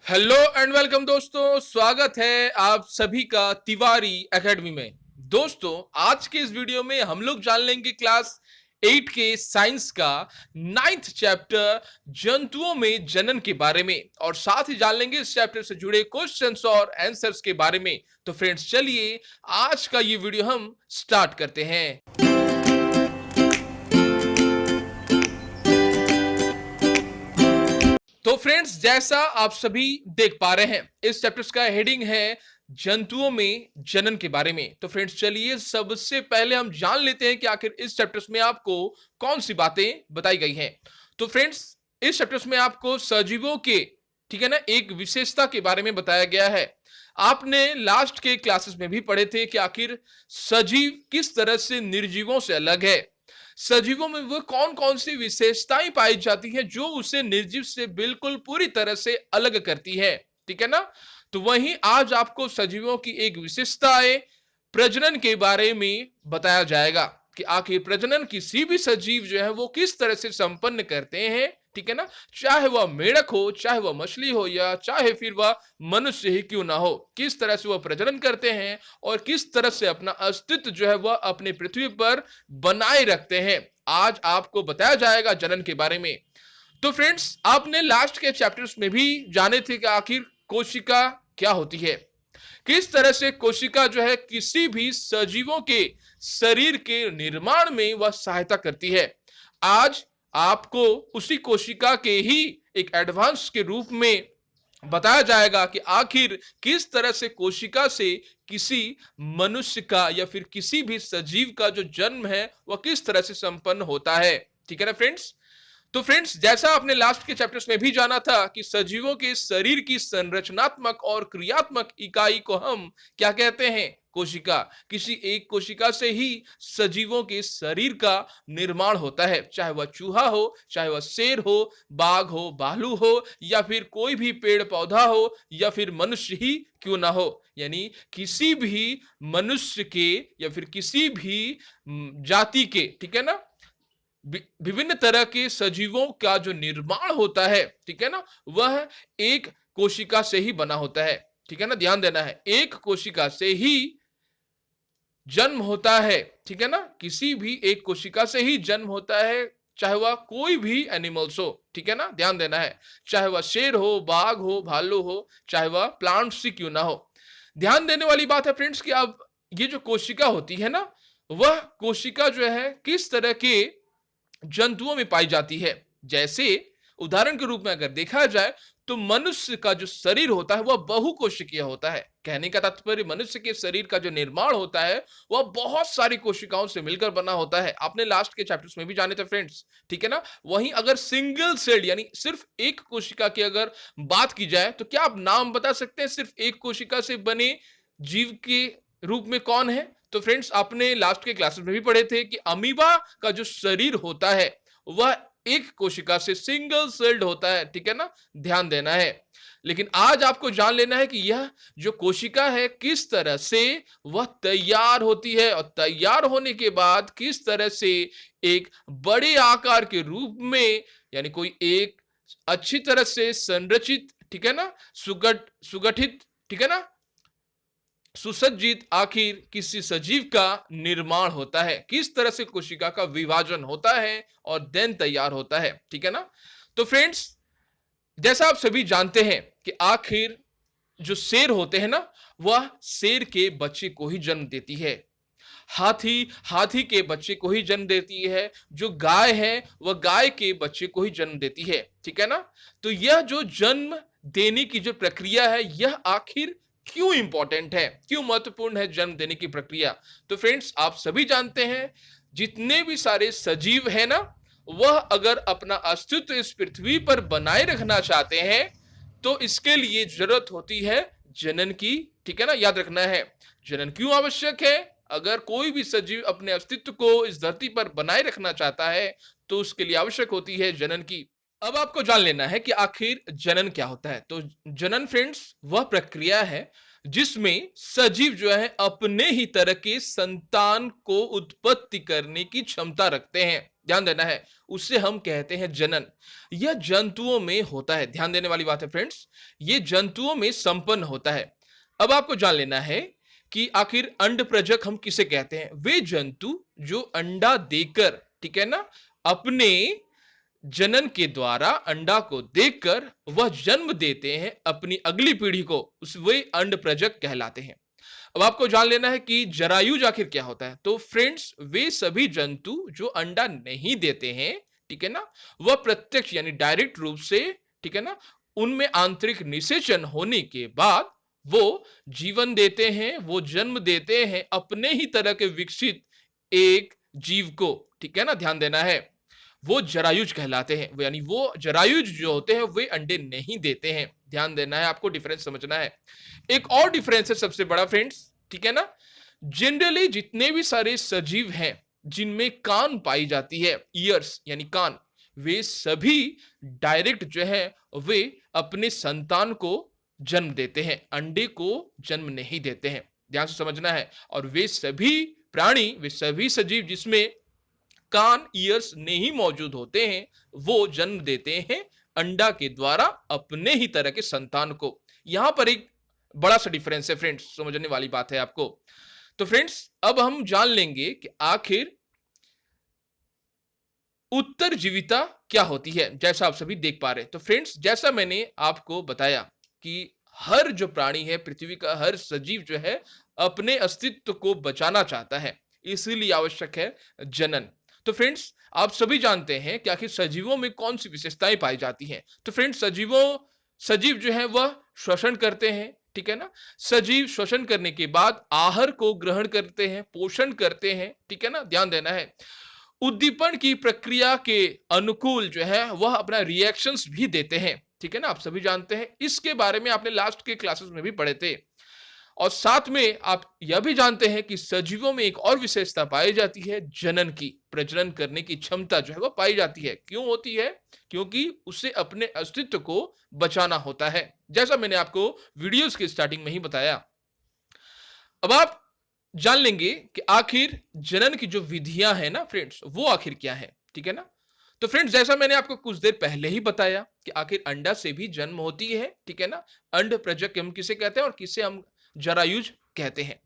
Hello and welcome दोस्तों, स्वागत है आप सभी का तिवारी एकेडमी में। दोस्तों, आज के इस वीडियो में हम लोग जान लेंगे क्लास 8 के साइंस का 9th चैप्टर जंतुओं में जनन के बारे में, और साथ ही जान लेंगे इस चैप्टर से जुड़े क्वेश्चंस और आंसर्स के बारे में। तो फ्रेंड्स, चलिए आज का ये वीडियो हम स्टार्ट करते हैं। तो फ्रेंड्स, जैसा आप सभी देख पा रहे हैं, इस चैप्टर का हेडिंग है जंतुओं में जनन के बारे में। तो फ्रेंड्स, चलिए सबसे पहले हम जान लेते हैं कि आखिर इस चैप्टर में आपको कौन सी बातें बताई गई हैं। तो फ्रेंड्स, इस चैप्टर में आपको सजीवों के, ठीक है ना, एक विशेषता के बारे में बताया गया है। आपने लास्ट के क्लासेस में भी पढ़े थे कि आखिर सजीव किस तरह से निर्जीवों से अलग है। सजीवों में वो कौन कौन सी विशेषताएं पाई जाती हैं जो उसे निर्जीव से बिल्कुल पूरी तरह से अलग करती है, ठीक है ना। तो वहीं आज आपको सजीवों की एक विशेषता है, प्रजनन के बारे में बताया जाएगा कि आखिर प्रजनन किसी भी सजीव जो है वो किस तरह से संपन्न करते हैं, ठीक है ना। चाहे वह मेढक हो, चाहे वह मछली हो, या चाहे फिर वह मनुष्य ही क्यों ना हो, किस तरह से वह प्रजनन करते हैं और किस तरह से अपना अस्तित्व जो है वह अपने पृथ्वी पर बनाए रखते हैं, आज आपको बताया जाएगा जनन के बारे में। तो फ्रेंड्स, आपने लास्ट के चैप्टर्स में भी जाने थे कि आखिर कोशिका क्या होती है, किस तरह से कोशिका जो है किसी भी सजीवों के शरीर के निर्माण में वह सहायता करती है। आज आपको उसी कोशिका के ही एक एडवांस के रूप में बताया जाएगा कि आखिर किस तरह से कोशिका से किसी मनुष्य का या फिर किसी भी सजीव का जो जन्म है वह किस तरह से संपन्न होता है, ठीक है ना फ्रेंड्स। तो फ्रेंड्स, जैसा आपने लास्ट के चैप्टर्स में भी जाना था कि सजीवों के शरीर की संरचनात्मक और क्रियात्मक इकाई को हम क्या कहते हैं, कोशिका। किसी एक कोशिका से ही सजीवों के शरीर का निर्माण होता है, चाहे वह चूहा हो, चाहे वह शेर हो, बाघ हो, भालू हो, या फिर कोई भी पेड़ पौधा हो, या फिर मनुष्य ही क्यों ना हो। यानी किसी भी मनुष्य के या फिर किसी भी जाति के, ठीक है ना, विभिन्न तरह के सजीवों का जो निर्माण होता है, ठीक है ना, वह एक कोशिका से ही बना होता है, ठीक है ना। ध्यान देना है, एक कोशिका से ही जन्म होता है, ठीक है ना। किसी भी एक कोशिका से ही जन्म होता है, चाहे वह कोई भी एनिमल्स हो, ठीक है ना। ध्यान देना है, चाहे वह शेर हो, बाघ हो, भालू हो, चाहे वह प्लांट्स ही क्यों ना हो। ध्यान देने वाली बात है फ्रेंड्स कि अब ये जो कोशिका होती है ना, वह कोशिका जो है किस तरह के जंतुओं में पाई जाती है। जैसे उदाहरण के रूप में अगर देखा जाए तो मनुष्य का जो शरीर होता है वह बहुकोशिकीय होता है। कहने का तात्पर्य, मनुष्य के शरीर का जो निर्माण होता है वह बहुत सारी कोशिकाओं से मिलकर बना होता है। आपने लास्ट के चैप्टर्स में भी जाने थे फ्रेंड्स, ठीक है ना। वहीं अगर सिंगल सेल यानी सिर्फ एक कोशिका की अगर बात की जाए तो क्या आप नाम बता सकते हैं सिर्फ एक कोशिका से बने जीव के रूप में कौन है? तो फ्रेंड्स, आपने लास्ट के क्लासेस में भी पढ़े थे कि अमीबा का जो शरीर होता है वह एक कोशिका से सिंगल सेल्ड होता है, ठीक है ना। ध्यान देना है। लेकिन आज आपको जान लेना है कि यह जो कोशिका है किस तरह से वह तैयार होती है, और तैयार होने के बाद किस तरह से एक बड़े आकार के रूप में, यानी कोई एक अच्छी तरह से संरचित, ठीक है ना, सुगठित, ठीक है ना, सुसज्जित आखिर किसी सजीव का निर्माण होता है, किस तरह से कोशिका का विभाजन होता है और देन तैयार होता है, ठीक है ना। तो फ्रेंड्स, जैसा आप सभी जानते हैं कि आखिर जो शेर होते हैं ना, वह शेर के बच्चे को ही जन्म देती है। हाथी हाथी के बच्चे को ही जन्म देती है। जो गाय है वह गाय के बच्चे को ही जन्म देती है, ठीक है ना। तो यह जो जन्म देने की जो प्रक्रिया है, यह आखिर क्यों इंपॉर्टेंट है, क्यों महत्वपूर्ण है जन्म देने की प्रक्रिया। तो फ्रेंड्स, आप सभी जानते हैं जितने भी सारे सजीव है ना, वह अगर अपना अस्तित्व इस पृथ्वी पर बनाए रखना चाहते हैं तो इसके लिए जरूरत होती है जनन की, ठीक है ना। याद रखना है, जनन क्यों आवश्यक है। अगर कोई भी सजीव अपने अस्तित्व को इस धरती पर बनाए रखना चाहता है तो उसके लिए आवश्यक होती है जनन की। अब आपको जान लेना है कि आखिर जनन क्या होता है। तो जनन फ्रेंड्स वह प्रक्रिया है जिसमें सजीव जो है अपने ही तरह के संतान को उत्पत्ति करने की क्षमता रखते हैं। ध्यान देना है, उसे हम कहते हैं जनन। यह जंतुओं में होता है, ध्यान देने वाली बात है फ्रेंड्स, ये जंतुओं में संपन्न होता है। अब आपको जान लेना है कि आखिर अंडप्रजक हम किसे कहते हैं। वे जंतु जो अंडा देकर, ठीक है ना, अपने जनन के द्वारा अंडा को देखकर वह जन्म देते हैं अपनी अगली पीढ़ी को, उस वे अंडप्रजक कहलाते हैं। अब आपको जान लेना है कि जरायुज आखिर क्या होता है। तो फ्रेंड्स, वे सभी जंतु जो अंडा नहीं देते हैं, ठीक है ना, वह प्रत्यक्ष यानी डायरेक्ट रूप से, ठीक है ना, उनमें आंतरिक निषेचन होने के बाद वो जीवन देते हैं, वो जन्म देते हैं अपने ही तरह के विकसित एक जीव को, ठीक है ना, ध्यान देना है। वो जरायुज कहलाते हैं, यानी वो जरायुज जो होते हैं वे अंडे नहीं देते हैं। ध्यान देना है, आपको डिफरेंस समझना है। एक और डिफरेंस है सबसे बड़ा फ्रेंड्स, ठीक है ना, जनरली जितने भी सारे सजीव हैं जिनमें कान पाई जाती है, ईयर्स यानी कान, वे सभी डायरेक्ट जो है वे अपने संतान को जन्म देते हैं, अंडे को जन्म नहीं देते हैं। ध्यान से समझना है। और वे सभी प्राणी, वे सभी सजीव जिसमें कान, ईयर्स नहीं मौजूद होते हैं, वो जन्म देते हैं अंडा के द्वारा अपने ही तरह के संतान को। यहां पर एक बड़ा सा डिफरेंस है फ्रेंड्स, समझने वाली बात है आपको। तो फ्रेंड्स, अब हम जान लेंगे कि आखिर उत्तरजीविता क्या होती है, जैसा आप सभी देख पा रहे हैं। तो फ्रेंड्स, जैसा मैंने आपको बताया कि हर जो प्राणी है, पृथ्वी का हर सजीव जो है अपने अस्तित्व को बचाना चाहता है, इसीलिए आवश्यक है जनन। तो फ्रेंड्स, आप सभी जानते हैं कि आखिर सजीवों में कौन सी विशेषताएं पाई जाती हैं। तो फ्रेंड्स, सजीव जो है वह श्वसन करते हैं, ठीक है ना। सजीव श्वसन करने के बाद आहार को ग्रहण करते हैं, पोषण करते हैं, ठीक है ना, ध्यान देना है। उद्दीपन की प्रक्रिया के अनुकूल जो है वह अपना रिएक्शंस भी देते हैं, ठीक है ना, आप सभी जानते हैं। इसके बारे में आपने लास्ट के क्लासेस में भी पढ़े थे। और साथ में आप यह भी जानते हैं कि सजीवों में एक और विशेषता पाई जाती है जनन की, प्रजनन करने की क्षमता जो है वह पाई जाती है। क्यों होती है? क्योंकि उसे अपने अस्तित्व को बचाना होता है, जैसा मैंने आपको वीडियोस के स्टार्टिंग में ही बताया। अब आप जान लेंगे कि आखिर जनन की जो विधियां हैं ना फ्रेंड्स, वो आखिर क्या है, ठीक है ना। तो फ्रेंड्स, जैसा मैंने आपको कुछ देर पहले ही बताया कि आखिर अंडा से भी जन्म होती है, ठीक है ना। अंड प्रजक हम किसे कहते हैं और किसे हम जरायुज कहते हैं।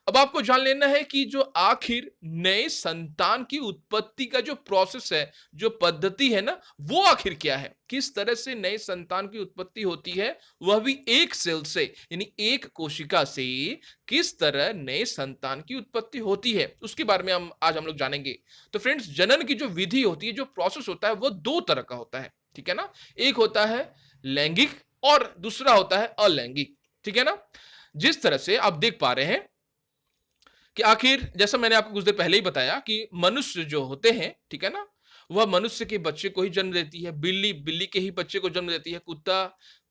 अब आपको जान लेना है कि जो आखिर नए संतान की उत्पत्ति का जो प्रोसेस है, जो पद्धति है ना, वो आखिर क्या है, किस तरह से नए संतान की उत्पत्ति होती है, वह भी एक सेल से यानी एक कोशिका से किस तरह नए संतान की उत्पत्ति होती है, उसके बारे में आज हम लोग जानेंगे। तो फ्रेंड्स, जनन की जो विधि होती है, जो प्रोसेस होता है, वो दो तरह का होता है, ठीक है ना। एक होता है लैंगिक और दूसरा होता है अलैंगिक, ठीक है ना। जिस तरह से आप देख पा रहे हैं कि आखिर जैसा मैंने आपको कुछ देर पहले ही बताया कि मनुष्य जो होते हैं, ठीक है ना, वह मनुष्य के बच्चे को ही जन्म देती है, बिल्ली बिल्ली के ही बच्चे को जन्म देती है, कुत्ता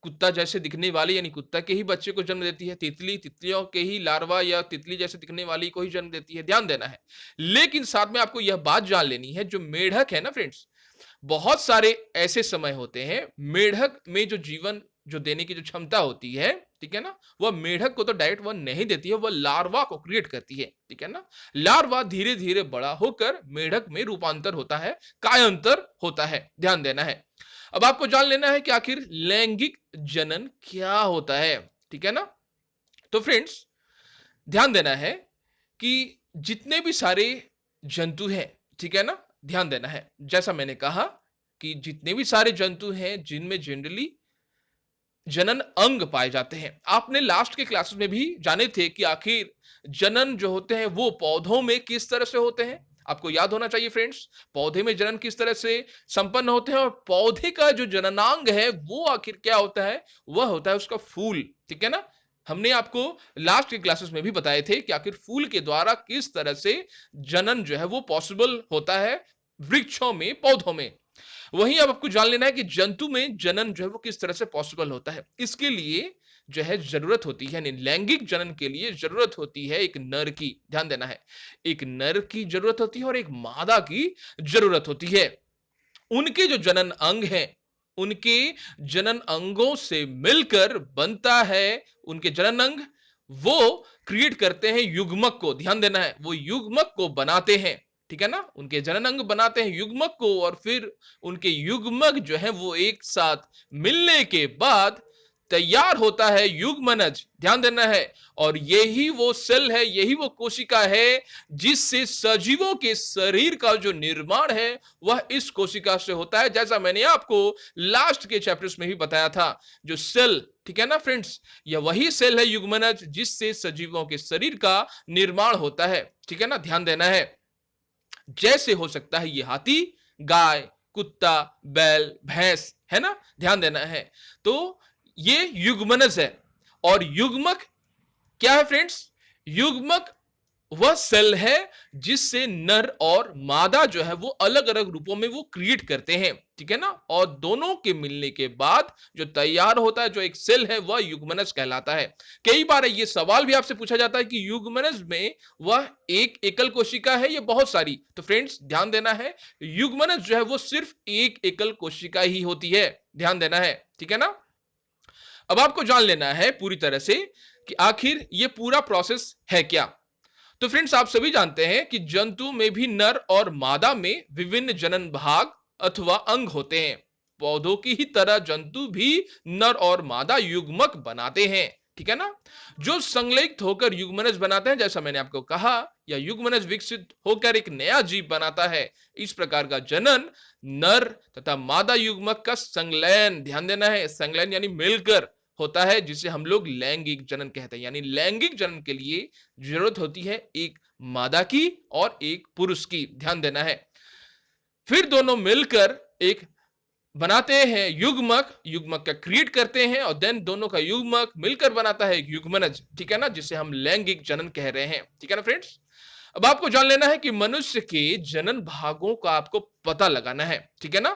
कुत्ता जैसे दिखने वाली यानी कुत्ता के ही बच्चे को जन्म देती है, तितली तितलियों के ही लार्वा या तितली जैसे दिखने वाली को ही जन्म देती है। ध्यान देना है। लेकिन साथ में आपको यह बात जान लेनी है, जो मेढक है ना फ्रेंड्स, बहुत सारे ऐसे समय होते हैं मेढक में जो जीवन जो देने की जो क्षमता होती है, ठीक है ना, वह मेढक को तो डायरेक्ट वह नहीं देती है, वह लार्वा को क्रिएट करती है, ठीक है ना। लार्वा धीरे धीरे बड़ा होकर मेढक में रूपांतर होता है, कायांतर होता है। ध्यान देना है। अब आपको जान लेना है कि आखिर लैंगिक जनन क्या होता है, ठीक है ना। तो फ्रेंड्स, ध्यान देना है कि जितने भी सारे जंतु हैं, ठीक है ना, ध्यान देना है, जैसा मैंने कहा कि जितने भी सारे जंतु हैं जिनमें जनरली जनन अंग पाए जाते हैं। आपने लास्ट के क्लासेस में भी जाने थे कि आखिर जनन जो होते हैं वो पौधों में किस तरह से होते हैं। आपको याद होना चाहिए फ्रेंड्स, पौधे में जनन किस तरह से संपन्न होते हैं और पौधे का जो जननांग है वो आखिर क्या होता है, वह होता है उसका फूल, ठीक है ना। हमने आपको लास्ट के क्लासेस में भी बताए थे कि आखिर फूल के द्वारा किस तरह से जनन जो है वो पॉसिबल होता है वृक्षों में, पौधों में। वहीं अब आपको जान लेना है कि जंतु में जनन जो है वो किस तरह से पॉसिबल होता है। इसके लिए जो है जरूरत होती है, यानी लैंगिक जनन के लिए जरूरत होती है एक नर की। ध्यान देना है, एक नर की जरूरत होती है और एक मादा की जरूरत होती है। उनके जो जनन अंग हैं, उनके जनन अंगों से मिलकर बनता है उनके जनन अंग, वो क्रिएट करते हैं युग्मक को। ध्यान देना है, वो युग्मक को बनाते हैं, ठीक है ना, उनके जनन अंग बनाते हैं युग्मक को, और फिर उनके युग्मक जो है वो एक साथ मिलने के बाद तैयार होता है युग्मनज। ध्यान देना है। और यही वो सेल है, यही वो कोशिका है जिससे सजीवों के शरीर का जो निर्माण है वह इस कोशिका से होता है, जैसा मैंने आपको लास्ट के चैप्टर्स में भी बताया था। जो सेल, ठीक है ना फ्रेंड्स, यह वही सेल है युग्मनज जिससे सजीवों के शरीर का निर्माण होता है। ठीक है ना, ध्यान देना है। जैसे हो सकता है ये हाथी, गाय, कुत्ता, बैल, भैंस, है ना, ध्यान देना है। तो ये युग्मनज है। और युग्मक क्या है फ्रेंड्स? युग्मक वह सेल है जिससे नर और मादा जो है वो अलग अलग रूपों में वो क्रिएट करते हैं। ठीक है ना, और दोनों के मिलने के बाद जो तैयार होता है, जो एक सेल है, वह युग्मनज कहलाता है। कई बार ये सवाल भी आपसे पूछा जाता है कि युग्मनज में वह एक एकल कोशिका है या बहुत सारी? तो फ्रेंड्स ध्यान देना है, युग्मनज जो है वो सिर्फ एक एकल कोशिका ही होती है। ध्यान देना है, ठीक है ना। अब आपको जान लेना है पूरी तरह से कि आखिर ये पूरा प्रोसेस है क्या। तो फ्रेंड्स आप सभी जानते हैं कि जंतु में भी नर और मादा में विभिन्न जनन भाग अथवा अंग होते हैं। पौधों की ही तरह जंतु भी नर और मादा युग्मक बनाते हैं। ठीक है ना, जो संलग्नित होकर युग्मनज बनाते हैं, जैसा मैंने आपको कहा, या युग्मनज विकसित होकर एक नया जीव बनाता है। इस प्रकार का जनन नर तथा मादा युग्मक का संलयन, ध्यान देना है, संलयन यानी मिलकर होता है, जिसे हम लोग लैंगिक जनन कहते हैं। यानी लैंगिक जनन के लिए जरूरत होती है एक मादा की और एक पुरुष की। ध्यान देना है। फिर दोनों मिलकर एक बनाते हैं युग्मक, युग्मक का क्रिएट करते हैं, और देन दोनों का युग्मक मिलकर बनाता है एक युग्मनज। ठीक है ना, जिसे हम लैंगिक जनन कह रहे हैं। ठीक है ना फ्रेंड्स। अब आपको जान लेना है कि मनुष्य के जनन भागों का आपको पता लगाना है। ठीक है ना।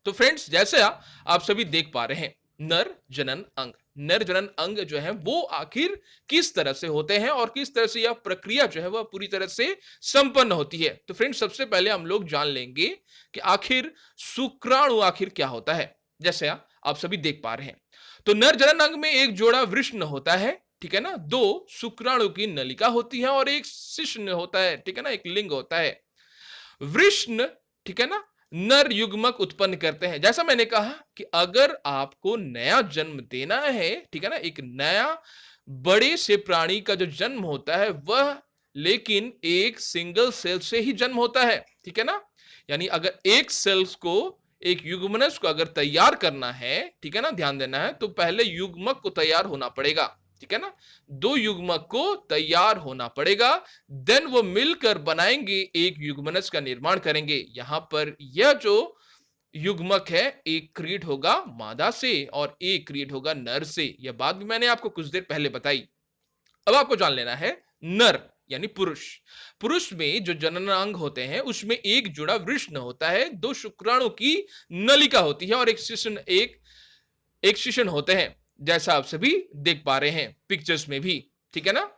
तो फ्रेंड्स जैसे आप सभी देख पा रहे हैं, नर जनन अंग, नर जनन अंग जो है वो आखिर किस तरह से होते हैं और किस तरह से यह प्रक्रिया जो है वह पूरी तरह से संपन्न होती है। तो फ्रेंड्स सबसे पहले हम लोग जान लेंगे कि आखिर शुक्राणु आखिर क्या होता है। जैसे आप सभी देख पा रहे हैं, तो नर जनन अंग में एक जोड़ा वृषण होता है। ठीक है ना, दो शुक्राणु की नलिका होती है और एक शिश्न होता है। ठीक है ना, एक लिंग होता है। वृषण, ठीक है ना, नर युग्मक उत्पन्न करते हैं। जैसा मैंने कहा कि अगर आपको नया जन्म देना है, ठीक है ना, एक नया बड़े से प्राणी का जो जन्म होता है वह लेकिन एक सिंगल सेल से ही जन्म होता है। ठीक है ना, यानी अगर एक सेल्स को, एक युग्मनज को अगर तैयार करना है, ठीक है ना, ध्यान देना है, तो पहले युग्मक को तैयार होना पड़ेगा। ठीक है ना, दो युग्मक को तैयार होना पड़ेगा, देन वो मिलकर बनाएंगे एक युग्मनज का निर्माण करेंगे। यहां पर यह जो युग्मक है एक क्रिएट होगा मादा से और एक क्रिएट होगा नर से। यह बात भी मैंने आपको कुछ देर पहले बताई। अब आपको जान लेना है नर यानी पुरुष। पुरुष में जो जननांग होते हैं उसमें एक जुड़ा वृषण होता है, दो शुक्राणु की नलिका होती है और एक शिशन होते हैं, जैसा आप सभी देख पा रहे हैं पिक्चर्स में भी। ठीक है ना,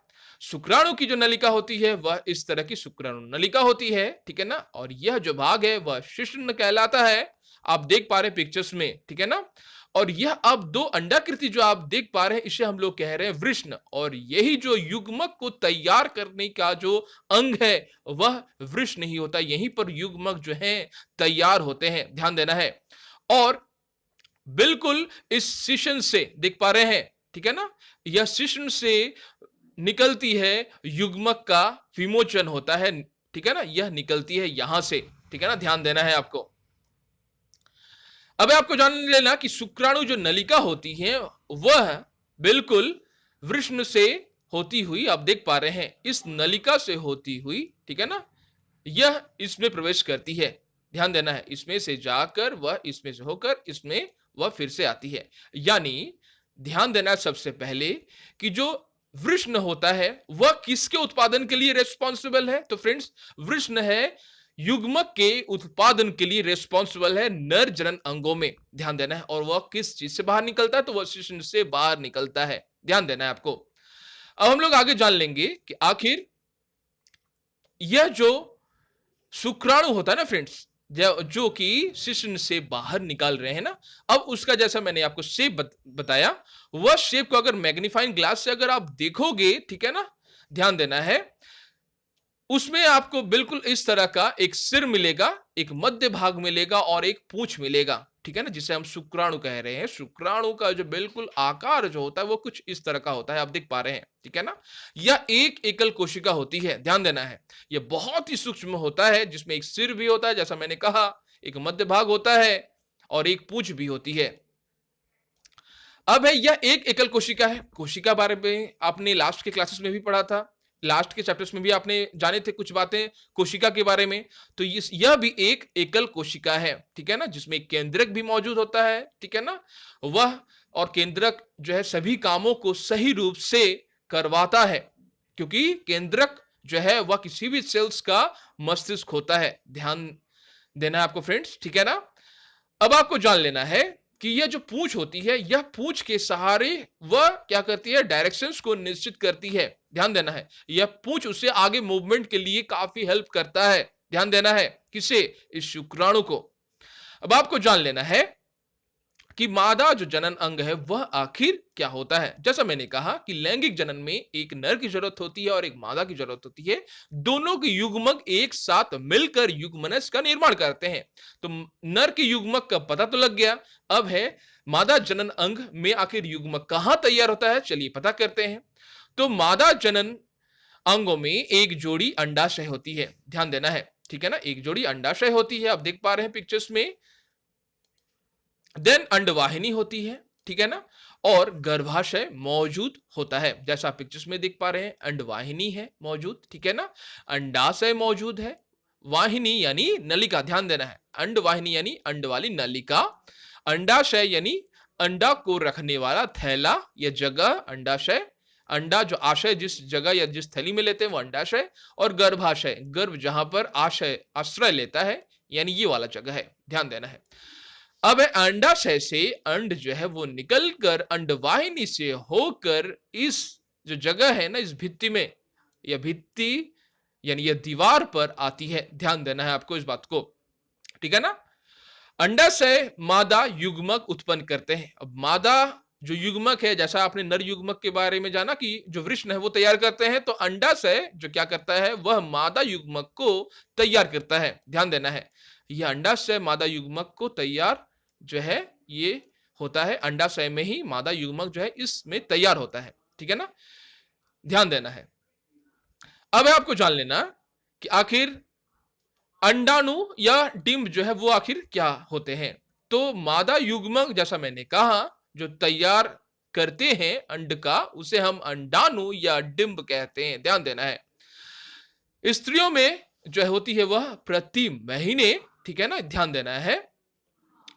शुक्राणु की जो नलिका होती है वह इस तरह की शुक्राणु नलिका होती है। ठीक है ना, और यह जो भाग है वह शिश्न कहलाता है। आप देख पा रहे हैं पिक्चर्स में। ठीक है ना, और यह अब दो अंडाकृति जो आप देख पा रहे हैं इसे हम लोग कह रहे हैं वृषण, और यही जो युग्मक को तैयार करने का जो अंग है वह वृषण ही होता है। यहीं पर युग्मक जो है तैयार होते हैं। ध्यान देना है। और बिल्कुल इस शिशन से देख पा रहे हैं, ठीक है ना, यह शिशन से निकलती है युग्मक का विमोचन होता है। ठीक है ना, यह निकलती है यहां से। ठीक है ना, ध्यान देना है आपको। अब आपको जान लेना कि शुक्राणु जो नलिका होती है वह बिल्कुल वृषण से होती हुई, आप देख पा रहे हैं इस नलिका से होती हुई, ठीक है ना, यह इसमें प्रवेश करती है। ध्यान देना है, इसमें से जाकर वह इसमें से होकर इसमें वह फिर से आती है। यानी ध्यान देना सबसे पहले कि जो वृषण होता है वह किसके उत्पादन के लिए रेस्पॉन्सिबल है। तो फ्रेंड्स वृषण है युग्मक के उत्पादन के लिए रेस्पॉन्सिबल है नर जनन अंगों में। ध्यान देना है। और वह किस चीज से बाहर निकलता है, तो वह शिश्न से बाहर निकलता है। ध्यान देना है आपको। अब हम लोग आगे जान लेंगे कि आखिर यह जो शुक्राणु होता है ना फ्रेंड्स, जो कि शिश्न से बाहर निकाल रहे हैं ना, अब उसका जैसा मैंने आपको शेप बताया, वह शेप को अगर मैग्नीफाइंग ग्लास से अगर आप देखोगे, ठीक है ना, ध्यान देना है, उसमें आपको बिल्कुल इस तरह का एक सिर मिलेगा, एक मध्य भाग मिलेगा और एक पूंछ मिलेगा, ठीक है ना, जिसे हम शुक्राणु कह रहे हैं। शुक्राणु का जो बिल्कुल आकार जो होता है वो कुछ इस तरह का होता है, आप देख पा रहे हैं, ठीक है ना। यह एक एकल कोशिका होती है, ध्यान देना है। यह बहुत ही सूक्ष्म होता है, जिसमें एक सिर भी होता है, जैसा मैंने कहा, एक मध्य भाग होता है और एक पूंछ भी होती है। अब है यह एक एकल कोशिका है। कोशिका बारे में आपने लास्ट के क्लासेस में भी पढ़ा था, लास्ट के चैप्टर्स में भी आपने जाने थे कुछ बातें कोशिका के बारे में। तो यह भी एक एकल कोशिका है, ठीक है ना, जिसमें एक केंद्रक भी मौजूद होता है, ठीक है ना। वह और केंद्रक जो है सभी कामों को सही रूप से करवाता है, क्योंकि केंद्रक जो है वह किसी भी सेल्स का मस्तिष्क होता है। ध्यान देना है आपको फ्रेंड्स, ठीक है ना। अब आपको जान लेना है कि यह जो पूंछ होती है, यह पूंछ के सहारे वह क्या करती है, डायरेक्शंस को निश्चित करती है। ध्यान देना है, यह पूंछ उसे आगे मूवमेंट के लिए काफी हेल्प करता है। ध्यान देना है, किसे, इस शुक्राणु को। अब आपको जान लेना है कि मादा जो जनन अंग है वह आखिर क्या होता है। जैसा मैंने कहा कि लैंगिक जनन में एक नर की जरूरत होती है और एक मादा की जरूरत होती है। दोनों के युग्मक एक साथ मिलकर युग्मनज का निर्माण करते हैं। तो नर के युग्मक का पता तो लग गया। अब है मादा जनन अंग में आखिर युग्मक कहां तैयार होता है, चलिए पता करते हैं। तो मादा जनन अंगों में एक जोड़ी अंडाशय होती है, ध्यान देना है, ठीक है ना, एक जोड़ी अंडाशय होती है, आप देख पा रहे हैं पिक्चर्स में। देन अंडवाहिनी होती है, ठीक है ना, और गर्भाशय मौजूद होता है, जैसा आप पिक्चर्स में देख पा रहे हैं। अंडवाहिनी है मौजूद, ठीक है ना, अंडाशय मौजूद है, वाहिनी यानी नलिका, ध्यान देना है, अंडवाहिनी यानी अंड वाली नलिका, अंडाशय यानी अंडा को रखने वाला थैला या जगह, अंडाशय, अंडा जो आशय जिस जगह या जिस थैली में लेते हैं वो अंडाशय, और गर्भाशय, गर्भ जहां पर आशय आश्रय लेता है, यानी ये वाला जगह है, ध्यान देना है। अब अंडाशय से अंड जो है वो निकलकर अंडवाहिनी से होकर इस जो जगह है ना, इस भित्ति में, यह भित्ति यानी यह दीवार पर आती है। ध्यान देना है आपको इस बात को, ठीक है ना। अंडाशय मादा युग्मक उत्पन्न करते हैं। अब मादा जो युग्मक है, जैसा आपने नर युग्मक के बारे में जाना कि जो वृषण है वो तैयार करते हैं, तो अंडाशय जो क्या करता है वह मादा युग्मक को तैयार करता है। ध्यान देना है, यह अंडाशय मादा युग्मक को तैयार जो है ये होता है, अंडाशय में ही मादा युग्मक जो है इसमें तैयार होता है, ठीक है ना, ध्यान देना है। अब आपको जान लेना कि आखिर अंडाणु या डिंब जो है वो आखिर क्या होते हैं। तो मादा युग्मक, जैसा मैंने कहा, जो तैयार करते हैं अंड का, उसे हम अंडाणु या डिंब कहते हैं। ध्यान देना है, स्त्रियों में जो होती है वह प्रति महीने, ठीक है ना, ध्यान देना है,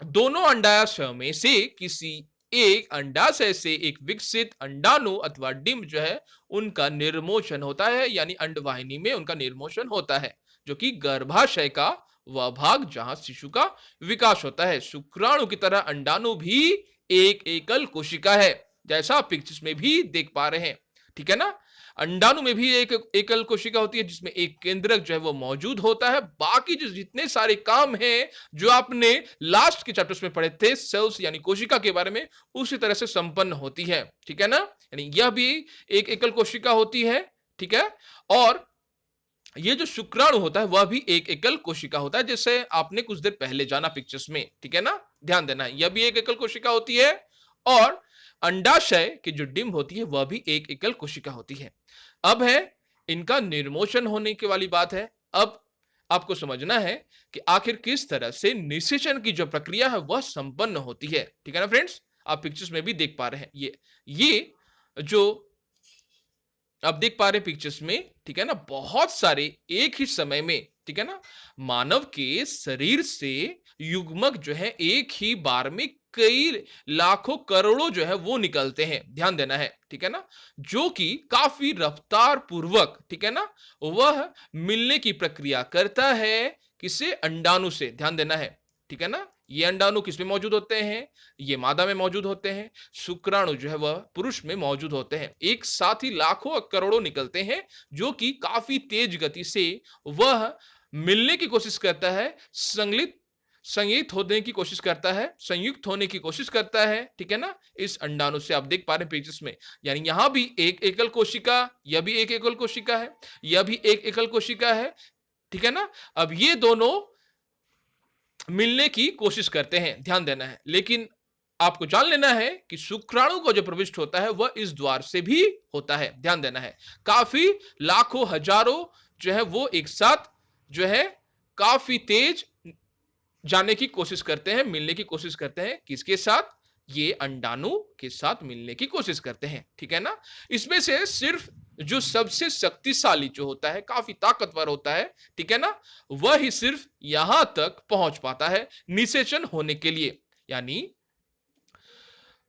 दोनों अंडाशय में से किसी एक अंडाशय से एक विकसित अंडाणु अथवा डिंब जो है उनका निर्मोचन होता है, यानी अंडवाहिनी में उनका निर्मोचन होता है, जो कि गर्भाशय का वह भाग जहां शिशु का विकास होता है। शुक्राणु की तरह अंडाणु भी एक एकल कोशिका है, जैसा आप पिक्चर्स में भी देख पा रहे हैं, ठीक है ना। अंडाणु में भी एक एकल कोशिका होती है, जिसमें एक केंद्रक जो है वो मौजूद होता है। बाकी जो जितने सारे काम हैं जो आपने लास्ट के चैप्टर्स में पढ़े थे सेल्स यानी कोशिका के बारे में, उसी तरह से संपन्न होती है, ठीक है ना। यानी यह भी एक एकल कोशिका होती है, ठीक है। और ये जो शुक्राणु होता है वह भी एक एकल कोशिका होता है, जैसे आपने कुछ देर पहले जाना पिक्चर्स में, ठीक है ना, ध्यान देना है, यह भी एक एकल कोशिका होती है। और अंडाशय की जो डिंब होती है वह भी एक एकल कोशिका होती है। अब है इनका निर्मोचन होने की वाली बात है। अब आपको समझना है कि आखिर किस तरह से निषेचन की जो प्रक्रिया है वह संपन्न होती है, ठीक है ना फ्रेंड्स। आप पिक्चर्स में भी देख पा रहे हैं, ये जो आप देख पा रहे हैं पिक्चर्स में, ठीक है ना, बहुत सारे एक ही समय में, ठीक है ना, मानव के शरीर से युग्मक जो है एक ही बार में कई लाखों करोड़ों जो है वो निकलते हैं, ध्यान देना है, ठीक है ना, जो कि काफी रफ्तार पूर्वक, ठीक है ना, वह मिलने की प्रक्रिया करता है किसे, अंडाणु से, ध्यान देना है, ठीक है ना। ये अंडाणु किसमें मौजूद होते हैं, ये मादा में मौजूद होते हैं। शुक्राणु जो है वह पुरुष में मौजूद होते हैं। एक साथ ही लाखों करोड़ों निकलते हैं, जो कि काफी तेज गति से वह मिलने की कोशिश करता है संगलित संयुक्त होने की कोशिश करता है, संयुक्त होने की कोशिश करता है, ठीक है ना, इस अंडाणु से। आप देख पा रहे हैं पेजेस में, यानी यहां भी एक एकल कोशिका, यह भी एक एकल कोशिका है, यह भी एक एकल कोशिका है, ठीक है ना। अब ये दोनों मिलने की कोशिश करते हैं, ध्यान देना है। लेकिन आपको जान लेना है कि शुक्राणु को जो प्रविष्ट होता है वह इस द्वार से भी होता है, ध्यान देना है। काफी लाखों हजारों जो है वो एक साथ जो है काफी तेज जाने की कोशिश करते हैं, मिलने की कोशिश करते हैं। किसके साथ? ये अंडाणु के साथ मिलने की कोशिश करते हैं, ठीक है ना। इसमें से सिर्फ जो सबसे शक्तिशाली जो होता है, काफी ताकतवर होता है, ठीक है ना, वह ही सिर्फ यहां तक पहुंच पाता है निषेचन होने के लिए। यानी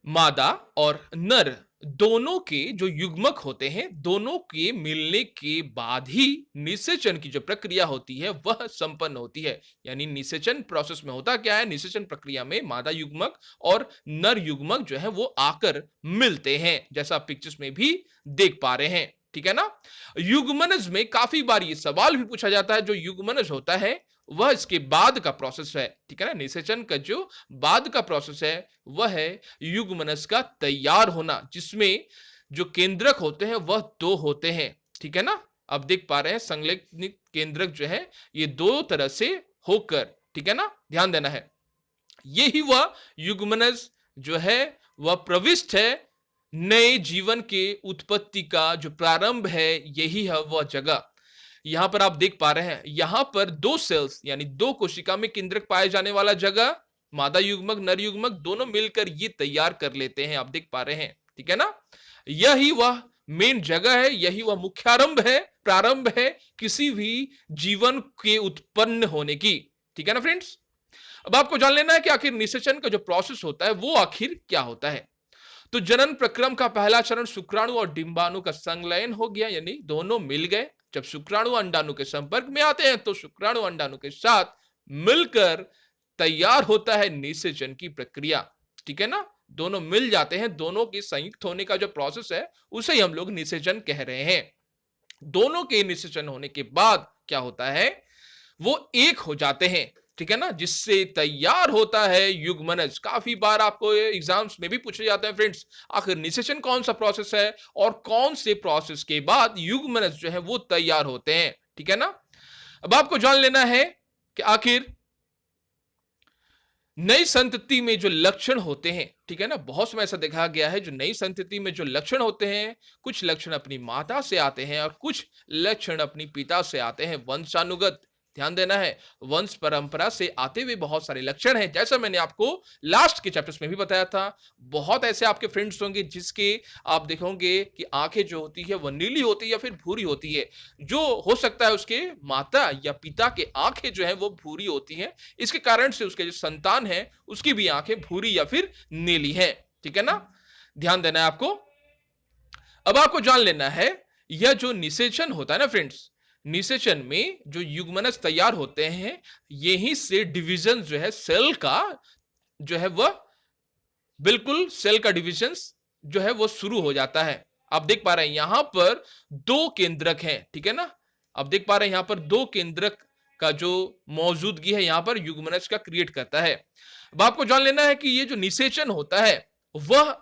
मादा और नर दोनों के जो युग्मक होते हैं, दोनों के मिलने के बाद ही निषेचन की जो प्रक्रिया होती है वह संपन्न होती है। यानी निषेचन प्रोसेस में होता क्या है, निषेचन प्रक्रिया में मादा युग्मक और नर युग्मक जो है वो आकर मिलते हैं, जैसा आप पिक्चर्स में भी देख पा रहे हैं, ठीक है ना। युग्मनज में काफी बार ये सवाल भी पूछा जाता है, जो युग्मनज होता है वह इसके बाद का प्रोसेस है, ठीक है ना। निषेचन का जो बाद का प्रोसेस है वह है युग्मनज का तैयार होना, जिसमें जो केंद्रक होते हैं वह दो होते हैं, ठीक है ना। अब देख पा रहे हैं संलग्नित केंद्रक जो है ये दो तरह से होकर, ठीक है ना, ध्यान देना है। यही वह युग्मनज जो है वह प्रविष्ट है नए जीवन के उत्पत्ति का जो प्रारंभ है, यही है वह जगह। यहां पर आप देख पा रहे हैं, यहां पर दो सेल्स यानी दो कोशिका में केंद्रक पाए जाने वाला जगह, मादा युग्मक नर युग्मक दोनों मिलकर ये तैयार कर लेते हैं, आप देख पा रहे हैं, ठीक है ना। यही वह मेन जगह है, यही वह मुख्यारंभ है, प्रारंभ है किसी भी जीवन के उत्पन्न होने की, ठीक है ना फ्रेंड्स। अब आपको जान लेना है कि आखिर निषेचन का जो प्रोसेस होता है वो आखिर क्या होता है। तो जनन प्रक्रम का पहला चरण शुक्राणु और डिंबाणु का संलयन हो गया, यानी दोनों मिल गए। जब शुक्राणु अंडाणु के संपर्क में आते हैं तो शुक्राणु अंडाणु के साथ मिलकर तैयार होता है निषेचन की प्रक्रिया, ठीक है ना। दोनों मिल जाते हैं, दोनों के संयुक्त होने का जो प्रोसेस है उसे ही हम लोग निषेचन कह रहे हैं। दोनों के निषेचन होने के बाद क्या होता है, वो एक हो जाते हैं, ठीक है ना, जिससे तैयार होता है युग्मनज। काफी बार आपको एग्जाम्स में भी पूछे जाते हैं फ्रेंड्स, आखिर निषेचन कौन सा प्रोसेस है और कौन से प्रोसेस के बाद युग्मनज जो है वो तैयार होते हैं, ठीक है ना। अब आपको जान लेना है कि आखिर नई संतति में जो लक्षण होते हैं, ठीक है ना, बहुत समय ऐसा देखा गया है जो नई संतति में जो लक्षण होते हैं, कुछ लक्षण अपनी माता से आते हैं और कुछ लक्षण अपनी पिता से आते हैं, वंशानुगत। ध्यान देना है, वंश परंपरा से आते हुए बहुत सारे लक्षण हैं, जैसा मैंने आपको लास्ट के चैप्टर्स में भी बताया था। बहुत ऐसे आपके फ्रेंड्स होंगे जिसके आप देखोगे कि आंखें जो होती है वह नीली होती है या फिर भूरी होती है, जो हो सकता है उसके माता या पिता के आंखें जो है वो भूरी होती हैं, इसके कारण से उसके जो संतान है उसकी भी आंखें भूरी या फिर नीली है, ठीक है ना। ध्यान देना है आपको। अब आपको जान लेना है, यह जो निषेचन होता है ना फ्रेंड्स, निषेचन में जो युग्मनज तैयार होते हैं, यहीं से डिवीजन जो है सेल का जो है वह बिल्कुल सेल का डिवीजन जो है वो शुरू हो जाता है। आप देख पा रहे हैं यहां पर दो केंद्रक हैं, ठीक है ना। आप देख पा रहे हैं यहां पर दो केंद्रक का जो मौजूदगी है यहां पर युग्मनज का क्रिएट करता है। अब आपको जान लेना है कि ये जो निषेचन होता है वह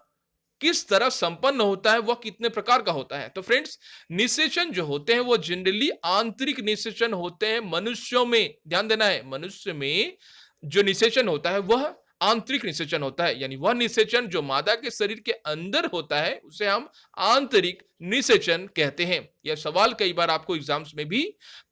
किस तरह संपन्न होता है, वह कितने प्रकार का होता है। तो फ्रेंड्स, निषेचन जो होते हैं वो जनरली आंतरिक निषेचन होते हैं मनुष्यों में। ध्यान देना है, मनुष्य में जो निषेचन होता है वह आंतरिक निषेचन होता है, यानी वह निषेचन जो मादा के शरीर के अंदर होता है उसे हम आंतरिक निषेचन कहते हैं। यह सवाल कई बार आपको एग्जाम्स में भी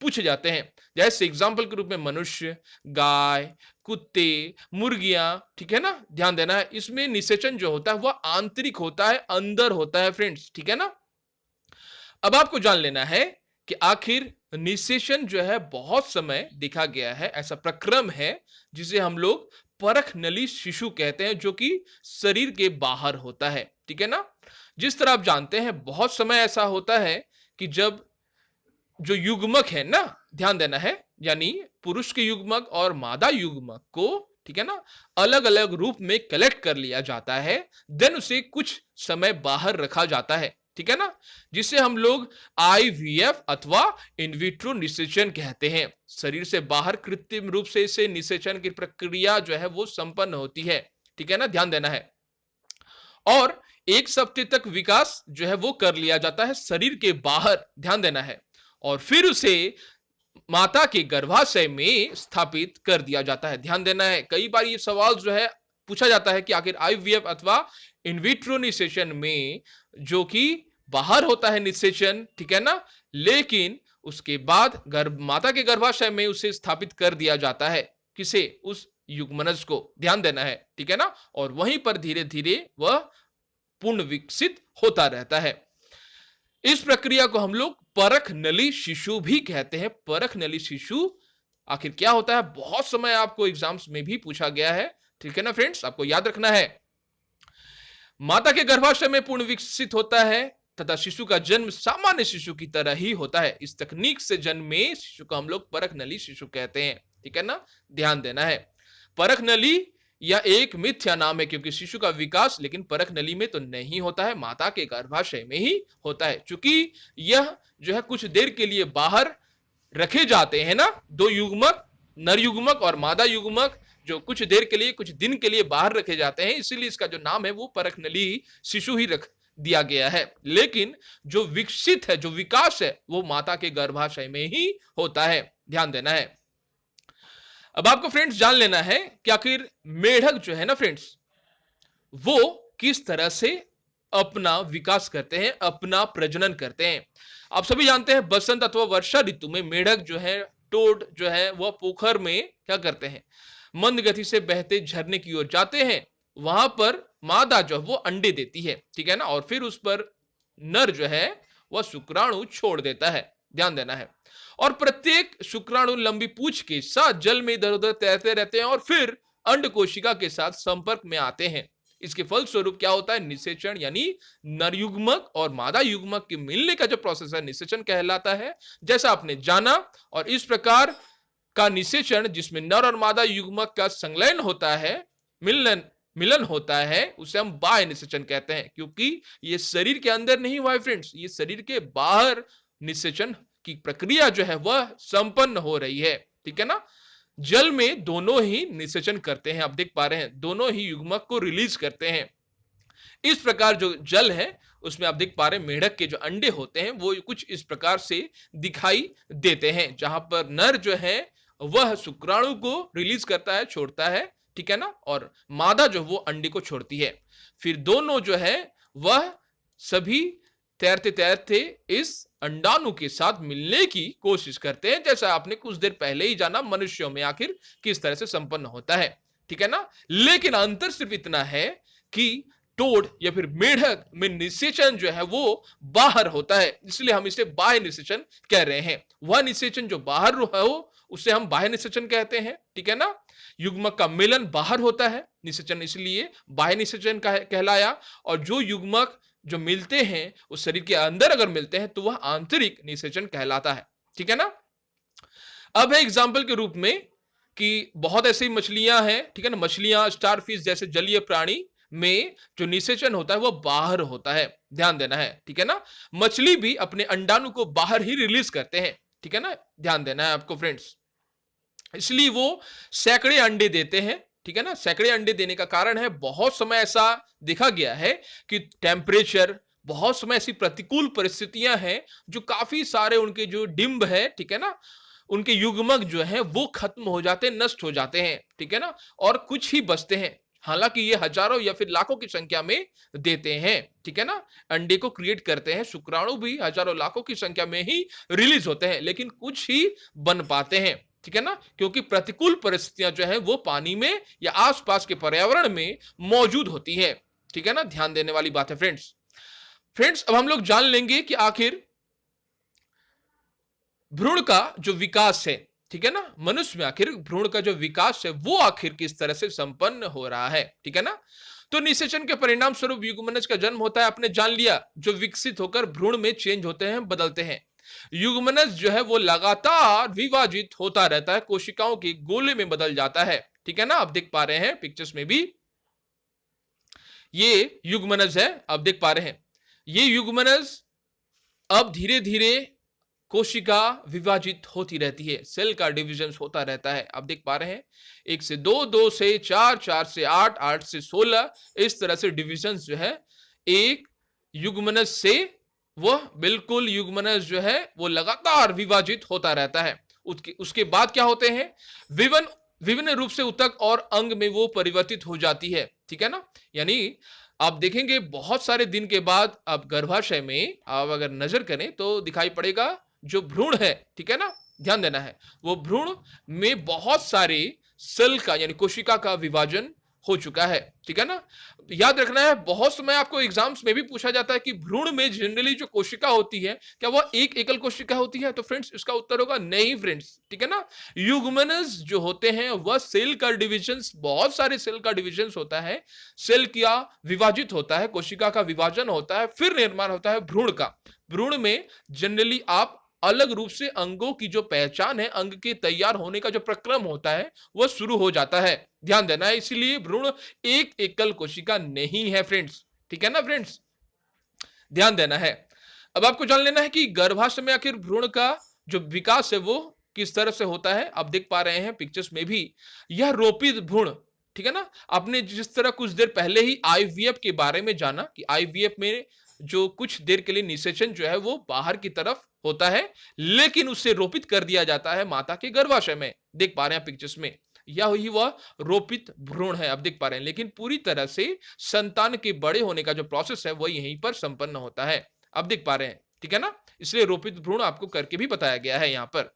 पूछे जाते हैं, जैसे एग्जाम्पल के रूप में मनुष्य, गाय, कुत्ते, मुर्गियां, ठीक है ना। ध्यान देना है, इसमें निषेचन जो होता है वह आंतरिक होता है, अंदर होता है फ्रेंड्स, ठीक है ना। अब आपको जान लेना है कि आखिर निषेचन जो है बहुत समय देखा गया है, ऐसा प्रक्रम है जिसे हम लोग परख नली शिशु कहते हैं, जो कि शरीर के बाहर होता है, ठीक है ना। जिस तरह आप जानते हैं बहुत समय ऐसा होता है कि जब जो युग्मक है ना, ध्यान देना है, यानी पुरुष के युग्मक और मादा युग्मक को, ठीक है ना, अलग अलग रूप में कलेक्ट कर लिया जाता है, देन उसे कुछ समय बाहर रखा जाता है, ठीक है ना, जिसे हम लोग आईवीएफ अथवा इनविट्रो निषेचन कहते हैं। शरीर से बाहर कृत्रिम रूप से इसे निषेचन की प्रक्रिया जो है वो संपन्न होती है। ठीक है ना, ध्यान देना है। और 1 सप्ताह तक विकास जो है वो कर लिया जाता है शरीर के बाहर, ध्यान देना है, और फिर उसे माता के गर्भाशय में स्थापित कर दिया जाता है। ध्यान देना है, कई बार ये सवाल जो है पूछा जाता है कि आखिर आईवीएफ अथवा इनविट्रो निषेचन में जो कि बाहर होता है निषेचन, ठीक है ना, लेकिन उसके बाद गर्भ माता के गर्भाशय में उसे स्थापित कर दिया जाता है। किसे? उस युग्मनज को। ध्यान देना है, ठीक है ना, और वहीं पर धीरे धीरे वह पूर्ण विकसित होता रहता है। इस प्रक्रिया को हम लोग परख नली शिशु भी कहते हैं। परख नली शिशु आखिर क्या होता है? बहुत समय आपको एग्जाम्स में भी पूछा गया है, ठीक है ना फ्रेंड्स, आपको याद रखना है। माता के गर्भाशय में पूर्ण विकसित होता है तथा शिशु का जन्म सामान्य शिशु की तरह ही होता है। इस तकनीक से जन्मे शिशु को हम लोग परख नली शिशु कहते हैं, ठीक है ना, ध्यान देना है। परख नली यह एक मिथ्या नाम है, क्योंकि शिशु का विकास लेकिन परख नली में तो नहीं होता है, माता के गर्भाशय में ही होता है। चूंकि यह जो है कुछ देर के लिए बाहर रखे जाते हैं ना, दो युग्मक, नर युग्मक और मादा युग्मक, जो कुछ देर के लिए, कुछ दिन के लिए बाहर रखे जाते हैं, इसीलिए इसका जो नाम है वो परख नली शिशु ही रख दिया गया है। लेकिन जो विकसित है, जो विकास है, वो माता के गर्भाशय में ही होता है। ध्यान देना है। अब आपको फ्रेंड्स जान लेना है कि आखिर मेढक जो है ना फ्रेंड्स, वो किस तरह से अपना विकास करते हैं, अपना प्रजनन करते हैं। आप सभी जानते हैं बसंत अथवा वर्षा ऋतु में मेढक जो है, टोड जो है, वह पोखर में क्या करते हैं, मंद गति से बहते झरने की ओर जाते हैं। वहां पर मादा जो है वो अंडे देती है, ठीक है ना, और फिर उस पर नर जो है वह शुक्राणु छोड़ देता है। ध्यान देना है। और प्रत्येक शुक्राणु लंबी पूंछ के साथ जल में इधर उधर तैरते रहते हैं और फिर अंड कोशिका के साथ संपर्क में आते हैं। इसके फलस्वरूप क्या होता है? निषेचन, यानी नर युग्मक और मादा युग्मक के मिलने का जो प्रोसेस है निषेचन कहलाता है, जैसा आपने जाना। और इस प्रकार का निषेचन जिसमें नर और मादा युग्मक का संलयन होता है, मिलन होता है, उसे हम बाह्य निषेचन कहते हैं। क्योंकि ये शरीर के अंदर नहीं हुआ है फ्रेंड्स, ये शरीर के बाहर निषेचन की प्रक्रिया जो है वह संपन्न हो रही है, ठीक है ना। जल में दोनों ही निषेचन करते हैं, आप देख पा रहे हैं, दोनों ही युग्मक को रिलीज करते हैं। इस प्रकार जो जल है उसमें आप देख पा रहे हैं मेढक के जो अंडे होते हैं वो कुछ इस प्रकार से दिखाई देते हैं, जहां पर नर जो है वह शुक्राणु को रिलीज करता है, छोड़ता है, ठीक है ना, और मादा जो वो अंडे को छोड़ती है। फिर दोनों जो है वह सभी तैरते तैरते इस अंडाणु के साथ मिलने की कोशिश करते हैं, जैसा आपने कुछ देर पहले ही जाना मनुष्यों में आखिर किस तरह से संपन्न होता है, ठीक है ना। लेकिन अंतर सिर्फ इतना है कि टोड या फिर मेढक में निषेचन जो है वो बाहर होता है, इसलिए हम इसे बाह्य निषेचन कह रहे हैं। वह निषेचन जो बाहर हो उसे हम बाह्य निषेचन कहते हैं, ठीक है ना। युग्मक का मिलन बाहर होता है, निषेचन इसलिए बाह्य निषेचन कहलाया। और जो युग्मक जो मिलते हैं वो शरीर के अंदर अगर मिलते हैं तो वह आंतरिक निषेचन कहलाता है, ठीक है ना। अब है एग्जाम्पल के रूप में कि बहुत ऐसी मछलियां हैं, ठीक है ना, मछलियां, स्टारफिश जैसे जलीय प्राणी में जो निषेचन होता है वह बाहर होता है। ध्यान देना है, ठीक है ना। मछली भी अपने अंडाणु को बाहर ही रिलीज करते हैं, ठीक है ना, ध्यान देना है आपको फ्रेंड्स। इसलिए वो सैकड़े अंडे देते हैं, ठीक है ना। सैकड़े अंडे देने का कारण है, बहुत समय ऐसा देखा गया है कि टेम्परेचर, बहुत समय ऐसी प्रतिकूल परिस्थितियां हैं जो काफी सारे उनके जो डिंब है, ठीक है ना, उनके युग्मक जो है वो खत्म हो जाते हैं, नष्ट हो जाते हैं, ठीक है ना, और कुछ ही बचते हैं। हालांकि ये हजारों या फिर लाखों की संख्या में देते हैं, ठीक है ना, अंडे को क्रिएट करते हैं। शुक्राणु भी हजारों लाखों की संख्या में ही रिलीज होते हैं, लेकिन कुछ ही बन पाते हैं, ठीक है ना, क्योंकि प्रतिकूल परिस्थितियां जो है वो पानी में या आसपास के पर्यावरण में मौजूद होती है, ठीक है ना। ध्यान देने वाली बात है फ्रेंड्स। अब हम लोग जान लेंगे कि आखिर भ्रूण का जो विकास है, ठीक है ना, मनुष्य में आखिर भ्रूण का जो विकास है वो आखिर किस तरह से संपन्न हो रहा है, ठीक है ना। तो निषेचन के परिणाम स्वरूप युग्मनज का जन्म होता है, आपने जान लिया, जो विकसित होकर भ्रूण में चेंज होते हैं, बदलते हैं। युग्मनज जो है वो लगातार विभाजित होता रहता है, कोशिकाओं के गोले में बदल जाता है, ठीक है ना। आप देख पा रहे हैं पिक्चर्स में भी, ये युग्मनज है, आप देख पा रहे हैं। ये युग्मनज अब धीरे धीरे कोशिका विभाजित होती रहती है, सेल का डिविजन होता रहता है। आप देख पा रहे हैं 1 से 2, 2 से 4, 4 से 8, 8 से 16, इस तरह से डिविजन जो है एक युग्मनज से वह बिल्कुल युग्मनज जो है वो लगातार विभाजित होता रहता है। उसके बाद क्या होते हैं, विभिन्न विभिन्न रूप से ऊतक और अंग में वो परिवर्तित हो जाती है, ठीक है ना। यानी आप देखेंगे बहुत सारे दिन के बाद आप गर्भाशय में आप अगर नजर करें तो दिखाई पड़ेगा जो भ्रूण है, ठीक है ना, ध्यान देना है, वो भ्रूण में बहुत सारे सेल का यानी कोशिका का विभाजन हो चुका है, ठीक है ना। याद रखना है, बहुत समय आपको एग्जाम्स में भी पूछा जाता है कि भ्रूण में जनरली जो कोशिका होती है क्या वह एक एकल कोशिका होती है, तो फ्रेंड्स इसका उत्तर होगा नहीं फ्रेंड्स, ठीक है ना। युग्मनज जो होते हैं वह सेल का डिविजन, बहुत सारे सेल का डिविजन होता है, सेल का विभाजित होता है, कोशिका का विभाजन होता है, फिर निर्माण होता है भ्रूण का। भ्रूण में जनरली आप अलग रूप से अंगों की जो पहचान है, अंग के तैयार होने का जो प्रक्रम होता है वह शुरू हो जाता है, ध्यान देना है। इसलिए भ्रूण एक एकल कोशिका नहीं है फ्रेंड्स, ठीक है ना फ्रेंड्स, ध्यान देना है। अब आपको जान लेना है कि गर्भाशय में आखिर भ्रूण का जो विकास है वो किस तरह से होता है। आप देख पा रहे हैं पिक्चर्स में भी, यह रोपित भ्रूण, ठीक है ना। आपने जिस तरह कुछ देर पहले ही आईवीएफ के बारे में जाना कि आईवीएफ में जो कुछ देर के लिए निषेचन जो है वो बाहर की तरफ होता है, लेकिन उससे रोपित कर दिया जाता है माता के गर्भाशय में। देख पा रहे हैं पिक्चर्स में, यह ही वह रोपित भ्रूण है, आप देख पा रहे हैं। लेकिन पूरी तरह से संतान के बड़े होने का जो प्रोसेस है वह यहीं पर संपन्न होता है, आप देख पा रहे हैं, ठीक है ना। इसलिए रोपित भ्रूण आपको करके भी बताया गया है यहाँ पर।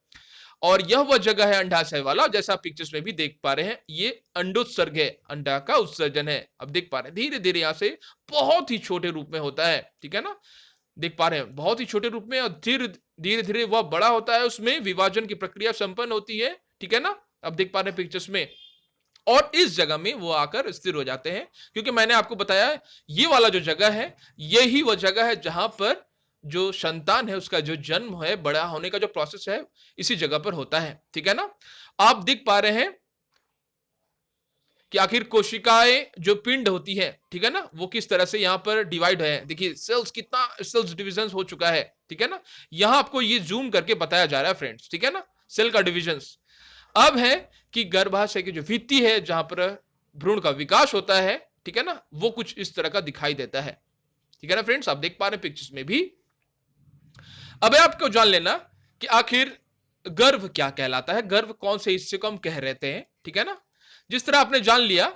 और यह वह जगह है अंडाशय वाला, जैसा आप पिक्चर्स में भी देख पा रहे हैं, ये अंडोत्सर्ग है, अंडा का उत्सर्जन है। अब देख पा रहे हैं धीरे धीरे यहां से बहुत ही छोटे रूप में होता है, ठीक है ना, देख पा रहे हैं बहुत ही छोटे रूप में, और धीरे धीरे धीरे वह बड़ा होता है, उसमें विभाजन की प्रक्रिया संपन्न होती है, ठीक है ना। अब देख पा रहे हैं पिक्चर्स में, और इस जगह में वो आकर स्थिर हो जाते हैं, क्योंकि मैंने आपको बताया ये वाला जो जगह है यही वह जगह है जहां पर जो संतान है उसका जो जन्म है, बड़ा होने का जो प्रोसेस है इसी जगह पर होता है, ठीक है ना। आप देख पा रहे हैं कि आखिर कोशिकाएं जो पिंड होती है, ठीक है ना, वो किस तरह से यहां पर डिवाइड है। देखिए सेल्स, कितना सेल्स डिविजन हो चुका है, ठीक है ना। यहां आपको ये जूम करके बताया जा रहा है फ्रेंड्स, ठीक है ना, सेल का डिविजन। अब है कि गर्भाशय की जो भित्ति है जहां पर भ्रूण का विकास होता है, ठीक है ना, वो कुछ इस तरह का दिखाई देता है, ठीक है ना फ्रेंड्स, आप देख पा रहे हैं पिक्चर्स में भी। अब आपको जान लेना कि आखिर गर्भ क्या कहलाता है, गर्भ कौन से हिस्से को हम कह रहते हैं, ठीक है ना। जिस तरह आपने जान लिया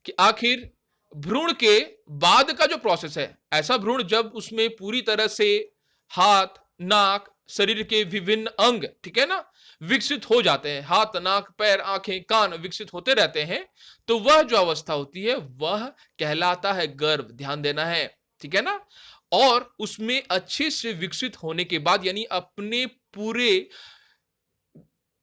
कि आखिर भ्रूण के बाद का जो प्रोसेस है, ऐसा भ्रूण जब उसमें पूरी तरह से हाथ, नाक, शरीर के विभिन्न अंग, ठीक है ना, विकसित हो जाते हैं, हाथ, नाक, पैर, आंखें, कान विकसित होते रहते हैं, तो वह जो अवस्था होती है वह कहलाता है गर्भ, ध्यान देना है, ठीक है ना। और उसमें अच्छे से विकसित होने के बाद, यानी अपने पूरे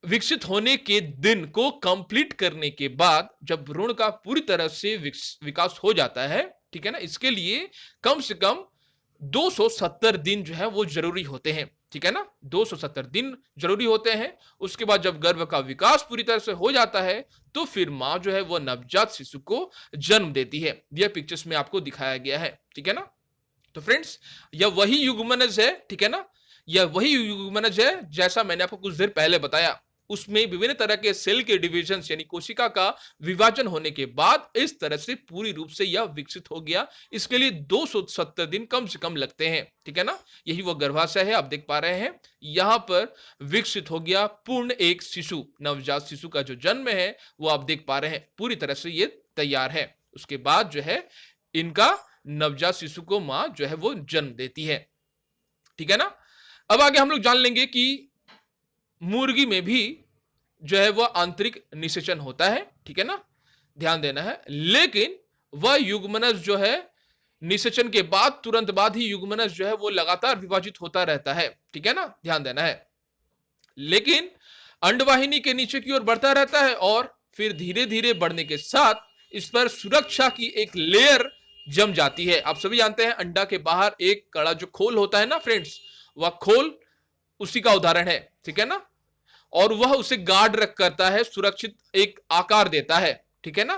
विकसित होने के दिन को कंप्लीट करने के बाद, जब भ्रूण का पूरी तरह से विकास हो जाता है, ठीक है ना, इसके लिए कम से कम 270 दिन जो है वो जरूरी होते हैं, ठीक है ना, 270 दिन जरूरी होते हैं। उसके बाद जब गर्भ का विकास पूरी तरह से हो जाता है तो फिर मां जो है वो नवजात शिशु को जन्म देती है। यह पिक्चर्स में आपको दिखाया गया है, ठीक है ना। तो फ्रेंड्स यह वही युग्मनज है, ठीक है ना, यह वही युग्मनज है जैसा मैंने आपको कुछ देर पहले बताया। उसमें विभिन्न तरह के सेल के डिविजन यानी कोशिका का विभाजन होने के बाद इस तरह से पूरी रूप से यह विकसित हो गया। इसके लिए 270 दिन कम से कम लगते हैं, ठीक है ना। यही वो गर्भाशय है, आप देख पा रहे हैं, यहां पर विकसित हो गया पूर्ण एक शिशु, नवजात शिशु का जो जन्म है वो आप देख पा रहे हैं पूरी तरह से ये तैयार है। उसके बाद जो है इनका नवजात शिशु को मां जो है वो जन्म देती है, ठीक है ना। अब आगे हम लोग जान लेंगे कि मुर्गी में भी जो है वह आंतरिक निषेचन होता है, ठीक है ना, ध्यान देना है। लेकिन वह युग्मनज जो है निषेचन के बाद तुरंत बाद ही युग्मनज जो है वो लगातार विभाजित होता रहता है, ठीक है ना, ध्यान देना है। लेकिन अंडवाहिनी के नीचे की ओर बढ़ता रहता है और फिर धीरे धीरे बढ़ने के साथ इस पर सुरक्षा की एक लेयर जम जाती है। आप सभी जानते हैं अंडा के बाहर एक कड़ा जो खोल होता है ना फ्रेंड्स, वह खोल उसी का उदाहरण है, ठीक है ना, और वह उसे गार्ड रख करता है, सुरक्षित एक आकार देता है, ठीक है ना।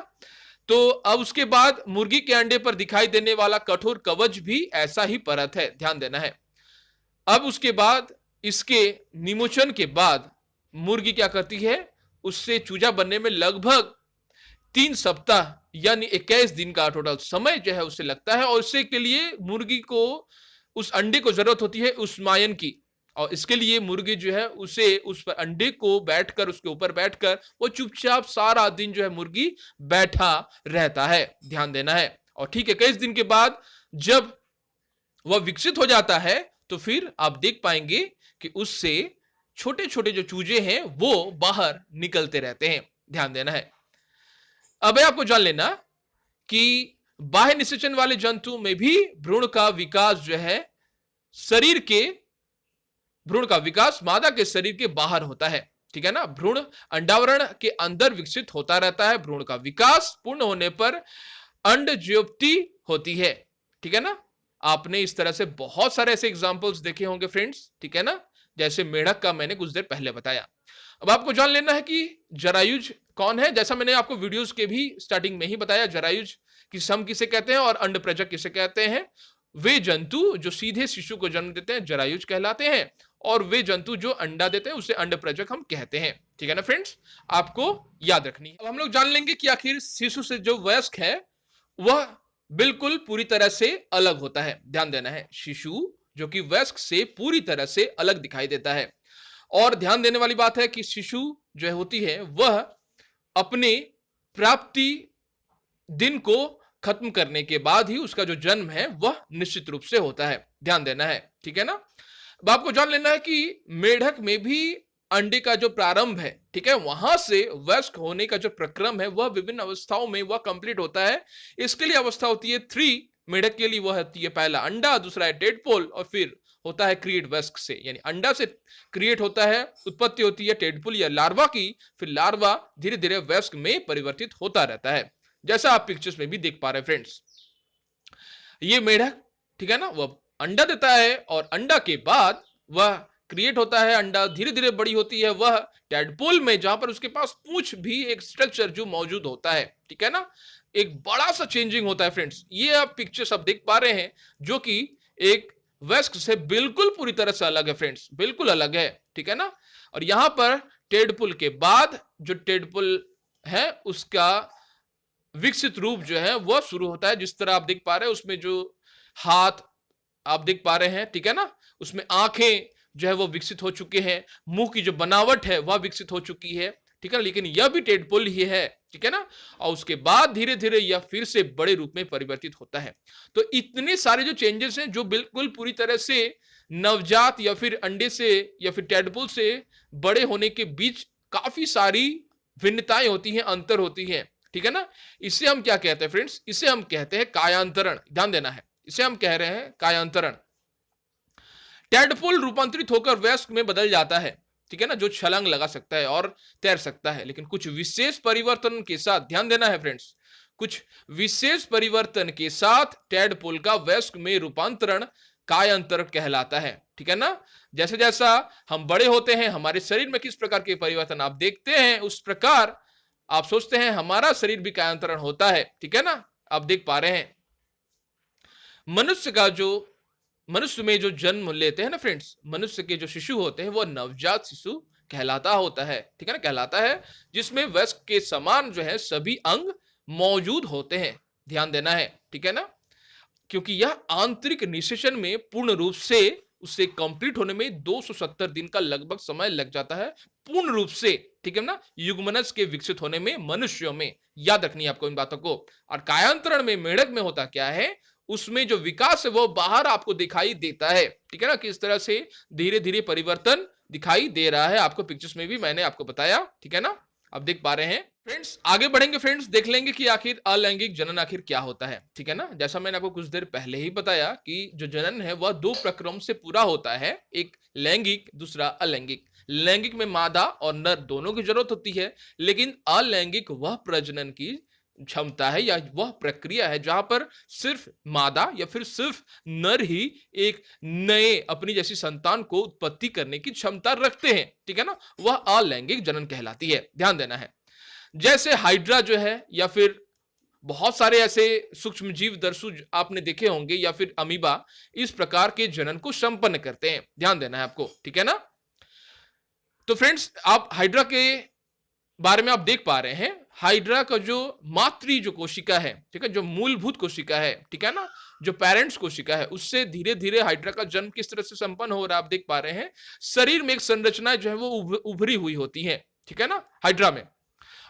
तो अब उसके बाद मुर्गी के अंडे पर दिखाई देने वाला कठोर कवच भी ऐसा ही परत है, ध्यान देना है। अब उसके बाद इसके निमोचन के बाद मुर्गी क्या करती है, उससे चूजा बनने में लगभग 3 सप्ताह यानी 21 दिन का टोटल समय जो है उसे लगता है, और इससे के लिए मुर्गी को उस अंडे को जरूरत होती है उस मायन की, और इसके लिए मुर्गी जो है उसे उस पर अंडे को बैठकर उसके ऊपर बैठकर वो चुपचाप सारा दिन जो है मुर्गी बैठा रहता है, ध्यान देना है। और ठीक है 21 दिन के बाद जब वह विकसित हो जाता है तो फिर आप देख पाएंगे कि उससे छोटे छोटे जो चूजे हैं वो बाहर निकलते रहते हैं, ध्यान देना है। अब आपको जान लेना कि बाह्य निषेचन वाले जंतु में भी भ्रूण का विकास जो है शरीर के भ्रूण का विकास मादा के शरीर के बाहर होता है, ठीक है ना। भ्रूण अंडावरण के अंदर विकसित होता रहता है। भ्रूण का विकास पूर्ण होने पर अंडज्योप्ति होती है, ठीक है ना। आपने इस तरह से बहुत सारे ऐसे एग्जांपल्स देखे होंगे फ्रेंड्स, ठीक है ना, जैसे मेढक का मैंने कुछ देर पहले बताया। अब आपको जान लेना है कि जरायुज कौन है। जैसा मैंने आपको वीडियोस के भी स्टार्टिंग में ही बताया, जरायुज की सम किसे कहते हैं और अंडप्रजक किसे कहते हैं। वे जंतु जो सीधे शिशु को जन्म देते हैं जरायुज कहलाते हैं, और वे जंतु जो अंडा देते हैं उसे अंडप्रजक हम कहते हैं, ठीक है ना फ्रेंड्स, आपको याद रखनी है। अब हम लोग जान लेंगे कि आखिर शिशु से जो वयस्क है वह बिल्कुल पूरी तरह से अलग होता है, ध्यान देना है। शिशु जो कि वयस्क से पूरी तरह से अलग दिखाई देता है, और ध्यान देने वाली बात है कि शिशु जो होती है वह अपने प्राप्ति दिन को खत्म करने के बाद ही उसका जो जन्म है वह निश्चित रूप से होता है, ध्यान देना है, ठीक है ना। अब आपको जान लेना है कि मेढक में भी अंडे का जो प्रारंभ है, ठीक है, वहां से वयस्क होने का जो प्रक्रम है वह विभिन्न अवस्थाओं में वह कंप्लीट होता है। इसके लिए अवस्था होती है 3। मेढक के लिए वह होती है पहला अंडा, दूसरा है टेडपोल, और फिर होता है क्रिएट वयस्क से, यानी अंडा से क्रिएट होता है, उत्पत्ति होती है टेडपोल या लार्वा की, फिर लार्वा धीरे धीरे वयस्क में परिवर्तित होता रहता है, जैसा आप पिक्चर्स में भी देख पा रहे हैं फ्रेंड्स। ये मेढक, ठीक है ना, वह अंडा देता है और अंडा के बाद वह क्रिएट होता है, अंडा धीरे धीरे बड़ी होती है वह टेडपोल में, जहां पर उसके पास पूंछ भी एक स्ट्रक्चर जो मौजूद होता है, ठीक है ना। एक बड़ा सा चेंजिंग होता है फ्रेंड्स। ये आप पिक्चर्स आप देख पा रहे हैं जो कि एक वयस्क से बिल्कुल पूरी तरह से अलग है फ्रेंड्स, बिल्कुल अलग है, ठीक है ना। और यहां पर टेडपोल के बाद जो टेडपोल है उसका विकसित रूप जो है वह शुरू होता है। जिस तरह आप देख पा रहे हैं उसमें जो हाथ आप देख पा रहे हैं, ठीक है ना, उसमें आंखें जो है वो विकसित हो चुके हैं, मुंह की जो बनावट है वह विकसित हो चुकी है, ठीक है, लेकिन यह भी टेडपोल ही है, ठीक है ना। और उसके बाद धीरे धीरे यह फिर से बड़े रूप में परिवर्तित होता है। तो इतने सारे जो चेंजेस हैं जो बिल्कुल पूरी तरह से नवजात या फिर अंडे से या फिर टेडपोल से बड़े होने के बीच काफी सारी भिन्नताएं होती हैं, अंतर होती हैं, ठीक है ना। इसे हम क्या कहते हैं फ्रेंड्स, इसे हम कहते हैं कायांतरण, ध्यान देना है, इसे हम कह रहे हैं कायांतरण। टेडपोल रूपांतरित होकर वयस्क में बदल जाता है, ठीक है ना, जो छलांग लगा सकता है और तैर सकता है, लेकिन कुछ विशेष परिवर्तन के साथ, ध्यान देना है फ्रेंड्स, कुछ विशेष परिवर्तन के साथ टेडपोल का वयस्क में रूपांतरण कायांतरण कहलाता है, ठीक है ना। जैसे जैसा हम बड़े होते हैं हमारे शरीर में किस प्रकार के परिवर्तन आप देखते हैं उस प्रकार आप सोचते हैं हमारा शरीर भी कायांतरण होता है, ठीक है ना। आप देख पा रहे हैं मनुष्य में जो जन्म लेते हैं ना फ्रेंड्स, मनुष्य के जो शिशु होते हैं वो नवजात शिशु कहलाता होता है, ठीक है ना, कहलाता है, जिसमें वयस्क के समान जो है सभी अंग मौजूद होते हैं, ध्यान देना है, ठीक है ना। क्योंकि यह आंतरिक निषेचन में पूर्ण रूप से उसे कंप्लीट होने में 270 दिन का लगभग समय लग जाता है, पूर्ण रूप से, ठीक है ना, युग्मनज के विकसित होने में मनुष्यों में। याद रखनी है आपको इन बातों को। और कायांतरण में मेढक में होता क्या है, उसमें जो विकास है वो बाहर आपको दिखाई देता है, ठीक है ना, किस तरह से धीरे धीरे परिवर्तन दिखाई दे रहा है, आपको पिक्चर्स में भी मैंने आपको बताया, ठीक है ना, आप देख पा रहे हैं फ्रेंड्स। आगे बढ़ेंगे फ्रेंड्स, देख लेंगे कि आखिर अलैंगिक जनन आखिर क्या होता है, ठीक है ना। जैसा मैंने आपको कुछ देर पहले ही बताया कि जो जनन है वह 2 प्रक्रम से पूरा होता है, एक लैंगिक दूसरा अलैंगिक। लैंगिक में मादा और नर दोनों की जरूरत होती है, लेकिन अलैंगिक वह प्रजनन की क्षमता है या वह प्रक्रिया है जहां पर सिर्फ मादा या फिर सिर्फ नर ही एक नए अपनी जैसी संतान को उत्पत्ति करने की क्षमता रखते हैं, ठीक है ना, वह अलैंगिक जनन कहलाती है, ध्यान देना है। जैसे हाइड्रा जो है या फिर बहुत सारे ऐसे सूक्ष्म जीव दरसू आपने देखे होंगे या फिर अमीबा इस प्रकार के जनन को संपन्न करते हैं। ध्यान देना है आपको, ठीक है ना। तो फ्रेंड्स, आप हाइड्रा के बारे में आप देख पा रहे हैं, हाइड्रा का जो मातृ जो कोशिका है, ठीक है, जो मूलभूत कोशिका है, ठीक है ना, जो पेरेंट्स कोशिका है, उससे धीरे धीरे हाइड्रा का जन्म किस तरह से संपन्न हो रहा है आप देख पा रहे हैं। शरीर में एक संरचना जो है वो उभरी हुई होती है, ठीक है ना, हाइड्रा में।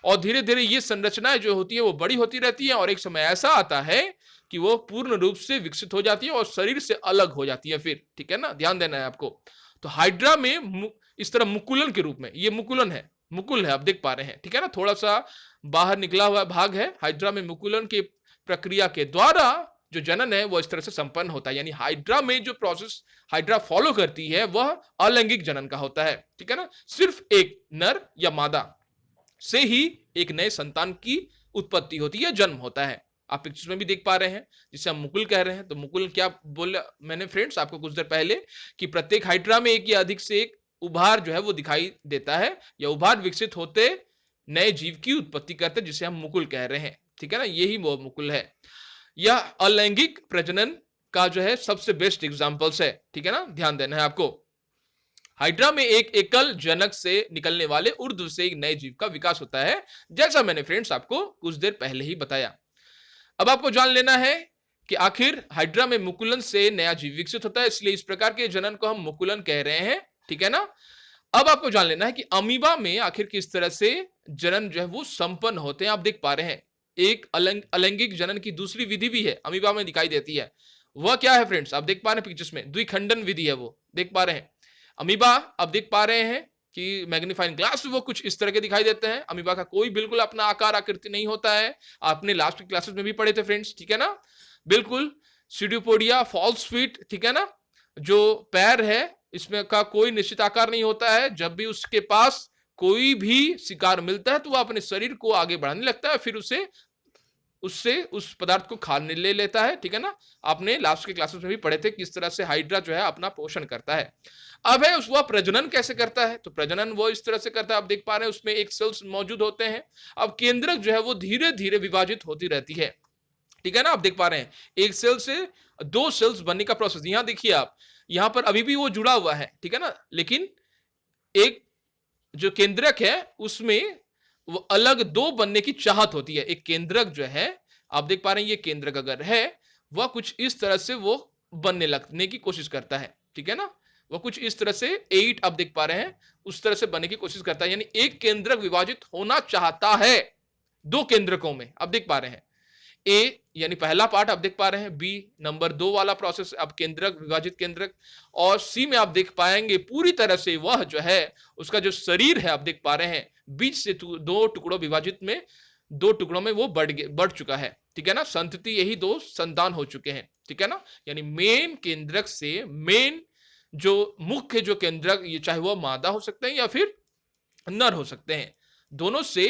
और धीरे धीरे ये संरचनाएं जो होती है वो बड़ी होती रहती है और एक समय ऐसा आता है कि वो पूर्ण रूप से विकसित हो जाती है और शरीर से अलग हो जाती है फिर, ठीक है ना। ध्यान देना है आपको। तो हाइड्रा में इस तरह मुकुलन के रूप में, ये मुकुलन है, मुकुल है, आप देख पा रहे हैं, ठीक है ना, थोड़ा सा बाहर निकला हुआ भाग है। हाइड्रा में मुकुलन की प्रक्रिया के द्वारा जो जनन है वो इस तरह से संपन्न होता है। यानी हाइड्रा में जो प्रोसेस हाइड्रा फॉलो करती है वह अलैंगिक जनन का होता है, ठीक है ना। सिर्फ एक नर या मादा से ही एक नए संतान की उत्पत्ति होती है, जन्म होता है। आप पिक्चर्स में भी देख पा रहे हैं, जिसे हम मुकुल कह रहे हैं। तो मुकुल क्या बोला मैंने फ्रेंड्स आपको कुछ देर पहले, कि प्रत्येक हाइड्रा में एक या अधिक से एक उभार जो है वो दिखाई देता है, या उभार विकसित होते नए जीव की उत्पत्ति करते, जिसे हम मुकुल कह रहे हैं, ठीक है ना। यही वो मुकुल है। यह अलैंगिक प्रजनन का जो है सबसे बेस्ट एग्जांपल्स है, ठीक है ना। ध्यान देना है आपको। हाइड्रा में एक एकल जनक से निकलने वाले ऊर्ध्व से एक नए जीव का विकास होता है, जैसा मैंने फ्रेंड्स आपको कुछ देर पहले ही बताया। अब आपको जान लेना है कि आखिर हाइड्रा में मुकुलन से नया जीव विकसित होता है, इसलिए इस प्रकार के जनन को हम मुकुलन कह रहे हैं, ठीक है ना। अब आपको जान लेना है कि अमीबा में आखिर किस तरह से जनन जो है वो संपन्न होते हैं। आप देख पा रहे हैं एक अलैंगिक जनन की दूसरी विधि भी है, अमीबा में दिखाई देती है। वह क्या है फ्रेंड्स, आप देख पा रहे हैं पिक्चर्स में, द्विखंडन विधि है वो, देख पा रहे हैं। अमीबा आप देख पा रहे हैं कि मैग्नीफाइंग ग्लास वो कुछ इस तरह के दिखाई देते हैं। अमीबा का कोई बिल्कुल अपना आकार आकृति नहीं होता है, आपने लास्ट की क्लासेस में भी पढ़े थे फ्रेंड्स, ठीक है ना। बिल्कुल सीडियोपोडिया, फॉल्स फीट, ठीक है ना, जो पैर है इसमें का कोई निश्चित आकार नहीं होता है। जब भी उसके पास कोई भी शिकार मिलता है तो वह अपने शरीर को आगे बढ़ाने लगता है, फिर उससे उस पदार्थ को खाने ले लेता है, ठीक है ना। आपने लास्ट के क्लासेस में भी पढ़े थे किस तरह से हाइड्रा जो है अपना पोषण करता है। अब है वह प्रजनन कैसे करता है, तो प्रजनन वो इस तरह से करता है, आप देख पा रहे हैं उसमें एक सेल्स मौजूद होते हैं। अब केंद्रक जो है वो धीरे धीरे विभाजित होती रहती है, ठीक है ना। आप देख पा रहे हैं एक सेल से दो सेल्स बनने का प्रोसेस, यहां देखिए आप, यहां पर अभी भी वो जुड़ा हुआ है, ठीक है ना, लेकिन एक जो केंद्रक है उसमें वो अलग दो बनने की चाहत होती है। एक केंद्रक जो है, आप देख पा रहे हैं ये केंद्रक अगर है वह कुछ इस तरह से वो बनने लगने की कोशिश करता है, ठीक है ना। वह कुछ इस तरह से 8 आप देख पा रहे हैं उस तरह से बनने की कोशिश करता है, यानी एक केंद्रक विभाजित होना चाहता है दो केंद्रकों में, आप देख पा रहे हैं। ए यानी पहला पार्ट आप देख पा रहे हैं, बी नंबर 2 वाला प्रोसेस अब केंद्रक विभाजित केंद्रक, और सी में आप देख पाएंगे पूरी तरह से वह जो है उसका जो शरीर है आप देख पा रहे हैं बीच से दो टुकड़ों विभाजित में, दो टुकड़ों में वो बढ़ चुका है, ठीक है ना। संतति यही दो संतान हो चुके हैं, ठीक है ना। यानी मेन केंद्रक से मेन जो मुख्य जो केंद्रक, ये चाहे वह मादा हो सकते हैं या फिर नर हो सकते हैं, दोनों से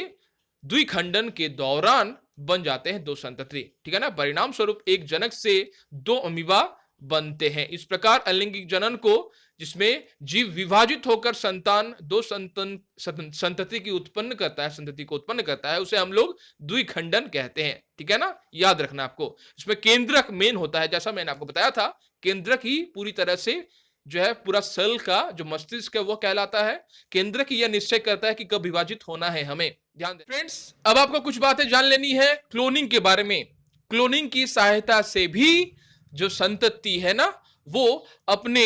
द्विखंडन के दौरान बन जाते हैं दो संतति, ठीक है ना। परिणाम स्वरूप एक जनक से दो अमीबा बनते हैं। इस प्रकार अलैंगिक जनन को, जिसमें जीव विभाजित होकर संतान दो संतति की उत्पन्न करता है, संतति को उत्पन्न करता है, उसे हम लोग द्विखंडन कहते हैं, ठीक है ना। याद रखना आपको, इसमें केंद्रक मेन होता है, जैसा मैंने आपको बताया था, केंद्रक ही पूरी तरह से जो है पूरा सेल का जो मस्तिष्क है वो कहलाता है। केंद्र की यह निश्चय करता है कि कब विभाजित होना है, हमें ध्यान दें फ्रेंड्स। अब आपको कुछ बातें जान लेनी है क्लोनिंग के बारे में। क्लोनिंग की सहायता से भी जो संतति है ना वो अपने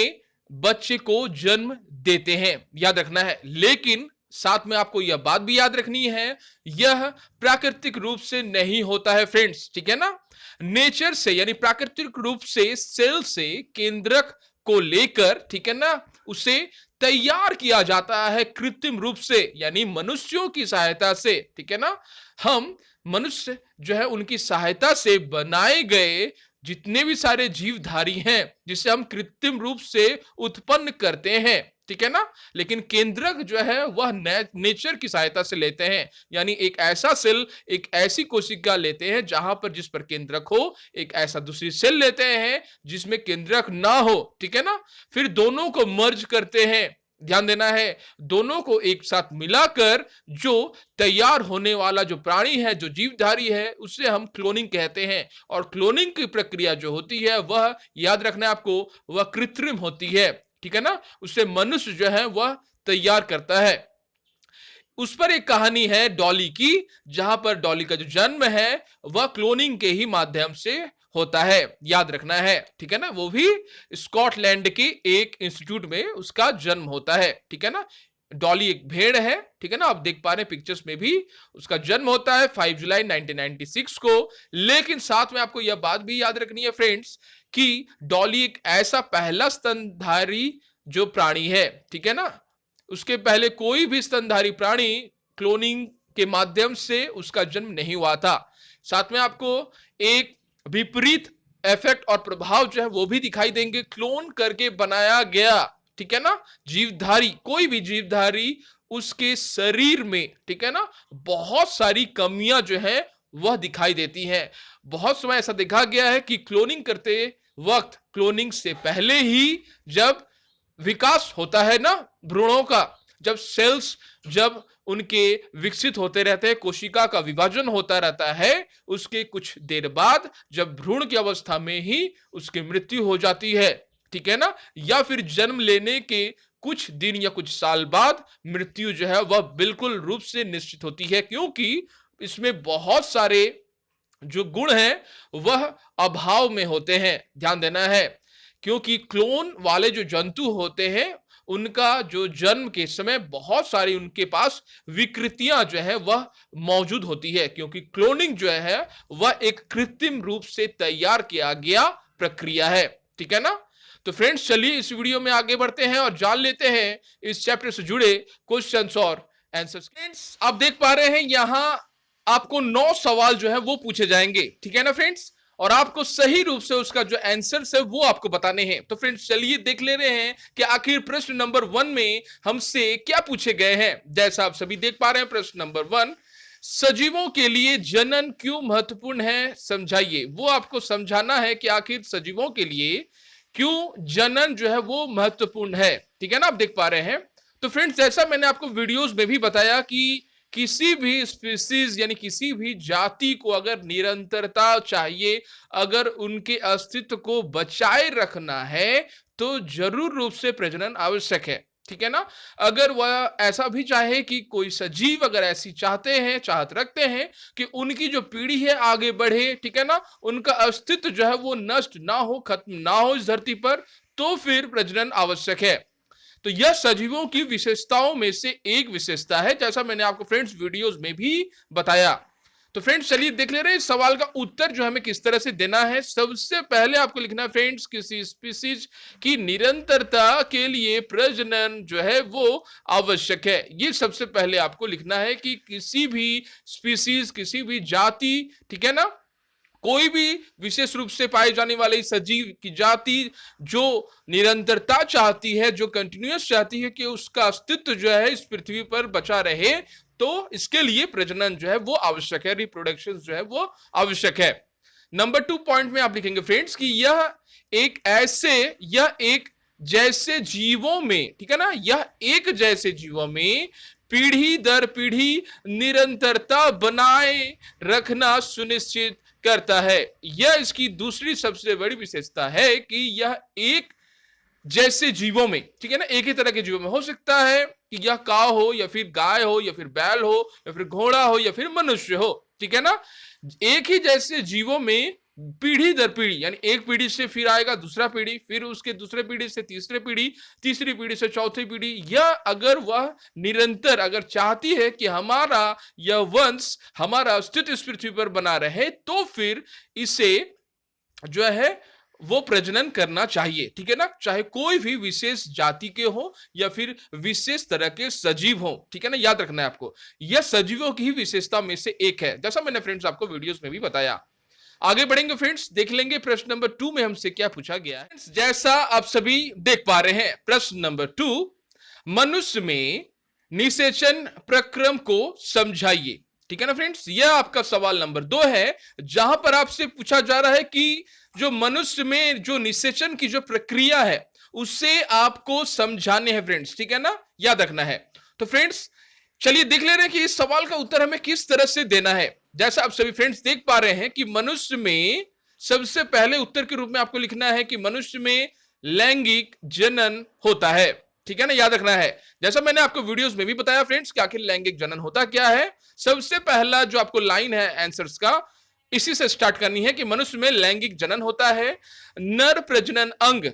बच्चे को जन्म देते हैं, याद रखना है। लेकिन साथ में आपको यह बात भी याद रखनी है, यह प्राकृतिक रूप से नहीं होता है फ्रेंड्स, ठीक है ना। नेचर से यानी प्राकृतिक रूप से सेल से केंद्रक को लेकर, ठीक है ना, उसे तैयार किया जाता है कृत्रिम रूप से, यानी मनुष्यों की सहायता से, ठीक है ना। हम मनुष्य जो है उनकी सहायता से बनाए गए जितने भी सारे जीवधारी हैं जिसे हम कृत्रिम रूप से उत्पन्न करते हैं, ठीक है ना। लेकिन केंद्रक जो है वह नेचर की सहायता से लेते हैं, यानी एक ऐसा सेल, एक ऐसी कोशिका लेते हैं जहां पर जिस पर केंद्रक हो, एक ऐसा दूसरी सेल लेते हैं जिसमें केंद्रक ना हो, ठीक है ना। फिर दोनों को मर्ज करते हैं, ध्यान देना है, दोनों को एक साथ मिलाकर जो तैयार होने वाला जो प्राणी है, जो जीवधारी है, उसे हम क्लोनिंग कहते हैं। और क्लोनिंग की प्रक्रिया जो होती है वह याद रखना है आपको, वह कृत्रिम होती है, ठीक है ना। उसे मनुष्य जो है वह तैयार करता है। उस पर एक कहानी है डॉली की, जहां पर डॉली का जो जन्म है वह क्लोनिंग के ही माध्यम से होता है, याद रखना है, ठीक है ना। वो भी स्कॉटलैंड के एक इंस्टीट्यूट में उसका जन्म होता है, ठीक है ना। डॉली एक भेड़ है, ठीक है ना, आप देख पा रहे हैं पिक्चर्स में भी उसका जन्म होता है 5 जुलाई 1996 को। लेकिन साथ में आपको यह बात भी याद रखनी है फ्रेंड्स कि डॉली एक ऐसा पहला स्तनधारी जो प्राणी है, ठीक है ना, उसके पहले कोई भी स्तनधारी प्राणी क्लोनिंग के माध्यम से उसका जन्म नहीं हुआ था। साथ में आपको एक विपरीत इफेक्ट और प्रभाव जो है वो भी दिखाई देंगे, क्लोन करके बनाया गया, ठीक है ना, जीवधारी, कोई भी जीवधारी उसके शरीर में, ठीक है ना, बहुत सारी कमियां जो है वह दिखाई देती हैं। बहुत समय ऐसा देखा गया है कि क्लोनिंग करते वक्त, क्लोनिंग से पहले ही जब विकास होता है ना भ्रूणों का, जब सेल्स जब उनके विकसित होते रहते हैं, कोशिका का विभाजन होता रहता है, उसके कुछ देर बाद जब भ्रूण की अवस्था में ही उसकी मृत्यु हो जाती है, ठीक है ना, या फिर जन्म लेने के कुछ दिन या कुछ साल बाद मृत्यु जो है वह बिल्कुल रूप से निश्चित होती है, क्योंकि इसमें बहुत सारे जो गुण हैं वह अभाव में होते हैं। ध्यान देना है, क्योंकि क्लोन वाले जो जंतु होते हैं उनका जो जन्म के समय बहुत सारी उनके पास विकृतियां जो है वह मौजूद होती है, क्योंकि क्लोनिंग जो है वह एक कृत्रिम रूप से तैयार किया गया प्रक्रिया है, ठीक है ना। तो फ्रेंड्स चलिए इस वीडियो में आगे बढ़ते हैं और जान लेते हैं इस चैप्टर से जुड़े क्वेश्चंस और आंसर्स। फ्रेंड्स आप देख पा रहे हैं यहां आपको 9 सवाल जो है वो पूछे जाएंगे, ठीक है ना फ्रेंड्स, और आपको सही रूप से उसका जो आंसर है वो आपको बताने हैं। तो फ्रेंड्स चलिए देख ले रहे हैं कि आखिर प्रश्न नंबर 1 में हमसे क्या पूछे गए हैं। जैसा आप सभी देख पा रहे हैं प्रश्न नंबर 1, सजीवों के लिए जनन क्यों महत्वपूर्ण है, समझाइए। वो आपको समझाना है कि आखिर सजीवों के लिए क्यों जनन जो है वो महत्वपूर्ण है, ठीक है ना, आप देख पा रहे हैं। तो फ्रेंड्स जैसा मैंने आपको वीडियोस में भी बताया कि किसी भी स्पीसीज यानी किसी भी जाति को अगर निरंतरता चाहिए, अगर उनके अस्तित्व को बचाए रखना है, तो जरूर रूप से प्रजनन आवश्यक है, ठीक है ना। अगर वह ऐसा भी चाहे कि कोई सजीव अगर ऐसी चाहत रखते हैं कि उनकी जो पीढ़ी है आगे बढ़े, ठीक है ना, उनका अस्तित्व जो है वो नष्ट ना हो, खत्म ना हो इस धरती पर, तो फिर प्रजनन आवश्यक है। तो यह सजीवों की विशेषताओं में से एक विशेषता है, जैसा मैंने आपको फ्रेंड्स वीडियोस में भी बताया। तो फ्रेंड्स चलिए देख ले रहे हैं इस सवाल का उत्तर जो हमें किस तरह से देना है। सबसे पहले आपको लिखना है फ्रेंड्स, किसी स्पीसीज की निरंतरता के लिए प्रजनन जो है वो आवश्यक है। ये सबसे पहले आपको लिखना है कि किसी भी स्पीसीज, किसी भी जाति, ठीक है ना, कोई भी विशेष रूप से पाए जाने वाले सजीव की जाति जो निरंतरता चाहती है, जो कंटिन्यूअस चाहती है कि उसका अस्तित्व जो है इस पृथ्वी पर बचा रहे, तो इसके लिए प्रजनन जो है वो आवश्यक है, रिप्रोडक्शन जो है वो आवश्यक है। नंबर 2 पॉइंट में आप लिखेंगे फ्रेंड्स कि यह एक जैसे जीवों में, ठीक है ना, यह एक जैसे जीवों में पीढ़ी दर पीढ़ी निरंतरता बनाए रखना सुनिश्चित करता है। यह इसकी दूसरी सबसे बड़ी विशेषता है कि यह एक जैसे जीवों में, ठीक है ना, एक ही तरह के जीवों में, हो सकता है कि यह काव हो या फिर गाय हो या फिर बैल हो या फिर घोड़ा हो या फिर मनुष्य हो, ठीक है ना, एक ही जैसे जीवों में पीढ़ी दर पीढ़ी, यानी एक पीढ़ी से फिर आएगा दूसरा पीढ़ी, फिर उसके दूसरे पीढ़ी से तीसरे पीढ़ी, तीसरी पीढ़ी से चौथी पीढ़ी, यह अगर वह निरंतर अगर चाहती है कि हमारा यह वंश, हमारा अस्तित्व इस पृथ्वी पर बना रहे, तो फिर इसे जो है वो प्रजनन करना चाहिए, ठीक है ना, चाहे कोई भी विशेष जाति के हो या फिर विशेष तरह के सजीव हो, ठीक है ना, याद रखना है आपको, यह सजीवों की ही विशेषता में से एक है, जैसा मैंने फ्रेंड्स आपको वीडियोस में भी बताया। आगे बढ़ेंगे फ्रेंड्स, देख लेंगे प्रश्न नंबर 2 में हमसे क्या पूछा गया है। जैसा आप सभी देख पा रहे हैं प्रश्न नंबर 2, मनुष्य में निषेचन प्रक्रम को समझाइए, ठीक है ना फ्रेंड्स, यह आपका सवाल नंबर 2 है, जहां पर आपसे पूछा जा रहा है कि जो मनुष्य में जो निषेचन की जो प्रक्रिया है उसे आपको समझाने हैं फ्रेंड्स, ठीक है ना, याद रखना है। तो फ्रेंड्स चलिए देख ले रहे हैं कि इस सवाल का उत्तर हमें किस तरह से देना है। जैसा आप सभी फ्रेंड्स देख पा रहे हैं कि मनुष्य में सबसे पहले उत्तर के रूप में आपको लिखना है कि मनुष्य में लैंगिक जनन होता है, ठीक है ना, याद रखना है। जैसा मैंने आपको वीडियोस में भी बताया फ्रेंड्स कि आखिर लैंगिक जनन होता क्या है। सबसे पहला जो आपको लाइन है आंसर्स का, इसी से स्टार्ट करनी है कि मनुष्य में लैंगिक जनन होता है। नर प्रजनन अंग,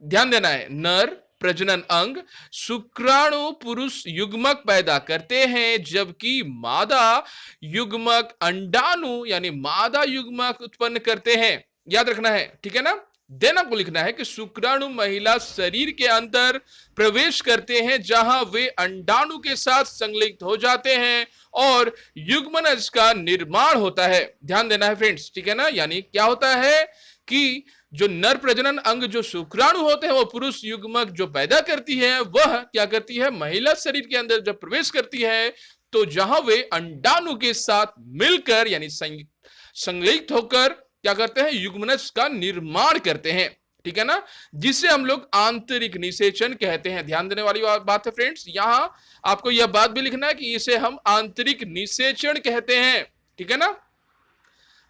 ध्यान देना है, नर प्रजनन अंग शुक्राणु पुरुष युग्मक पैदा करते हैं, जबकि मादा युग्मक अंडाणु यानी मादा युग्मक उत्पन्न करते हैं। याद रखना है, ठीक है ना। देन आपको लिखना है कि शुक्राणु महिला शरीर के अंदर प्रवेश करते हैं, जहां वे अंडाणु के साथ संलिग्ध हो जाते हैं और युग्मनज का निर्माण होता है। ध्यान देना है फ्रेंड्स, ठीक है ना। यानी क्या होता है कि जो नर प्रजनन अंग जो शुक्राणु होते हैं वो पुरुष युग्मक जो पैदा करती है, वह क्या करती है, महिला शरीर के अंदर जब प्रवेश करती है तो जहां वे अंडाणु के साथ मिलकर यानी संलिग्ध होकर क्या करते हैं, युग्मनज का निर्माण करते हैं, ठीक है ना, जिसे हम लोग आंतरिक निषेचन कहते हैं। ध्यान देने वाली बात है फ्रेंड्स, यहां आपको यह बात भी लिखना है कि इसे हम आंतरिक निषेचन कहते हैं, ठीक है ना।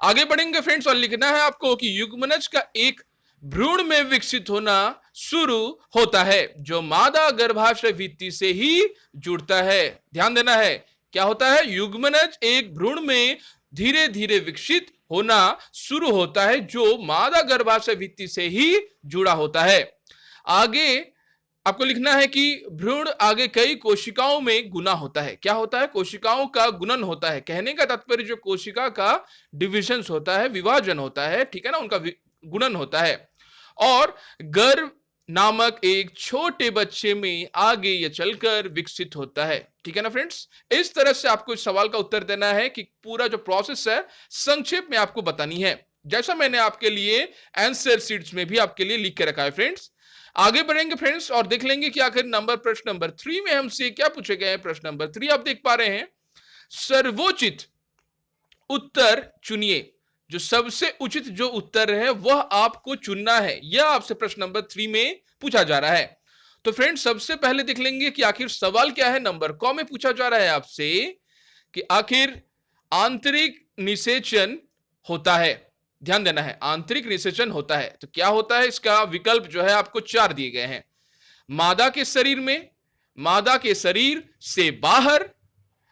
आगे बढ़ेंगे फ्रेंड्स और लिखना है आपको कि युग्मनज का एक भ्रूण में विकसित होना शुरू होता है, जो मादा गर्भाशय भित्ति से ही जुड़ता है। ध्यान देना है, क्या होता है, युग्मनज एक भ्रूण में धीरे धीरे विकसित होना शुरू होता है, जो मादा गर्भाशय भित्ति से ही जुड़ा होता है। आगे आपको लिखना है कि भ्रूण आगे कई कोशिकाओं में गुना होता है। क्या होता है, कोशिकाओं का गुणन होता है। कहने का तात्पर्य जो कोशिका का डिविजन होता है, विभाजन होता है, ठीक है ना, उनका गुणन होता है। और गर्भ नामक एक छोटे बच्चे में आगे ये चलकर विकसित होता है, ठीक है ना फ्रेंड्स। इस तरह से आपको इस सवाल का उत्तर देना है कि पूरा जो प्रोसेस है संक्षेप में आपको बतानी है, जैसा मैंने आपके लिए आंसर शीट्स में भी आपके लिए लिख के रखा है फ्रेंड्स। आगे बढ़ेंगे फ्रेंड्स और देख लेंगे कि आखिर प्रश्न नंबर 3 में हमसे क्या पूछे गए हैं। प्रश्न नंबर 3 आप देख पा रहे हैं, सर्वोचित उत्तर चुनिए। जो सबसे उचित जो उत्तर है वह आपको चुनना है, यह आपसे प्रश्न नंबर 3 में पूछा जा रहा है। तो फ्रेंड्स सबसे पहले देख लेंगे कि आखिर सवाल क्या है। नंबर क में पूछा जा रहा है आपसे कि आखिर आंतरिक निषेचन होता है। ध्यान देना है, आंतरिक निषेचन होता है तो क्या होता है, इसका विकल्प जो है आपको 4 दिए गए हैं। मादा के शरीर में, मादा के शरीर से बाहर,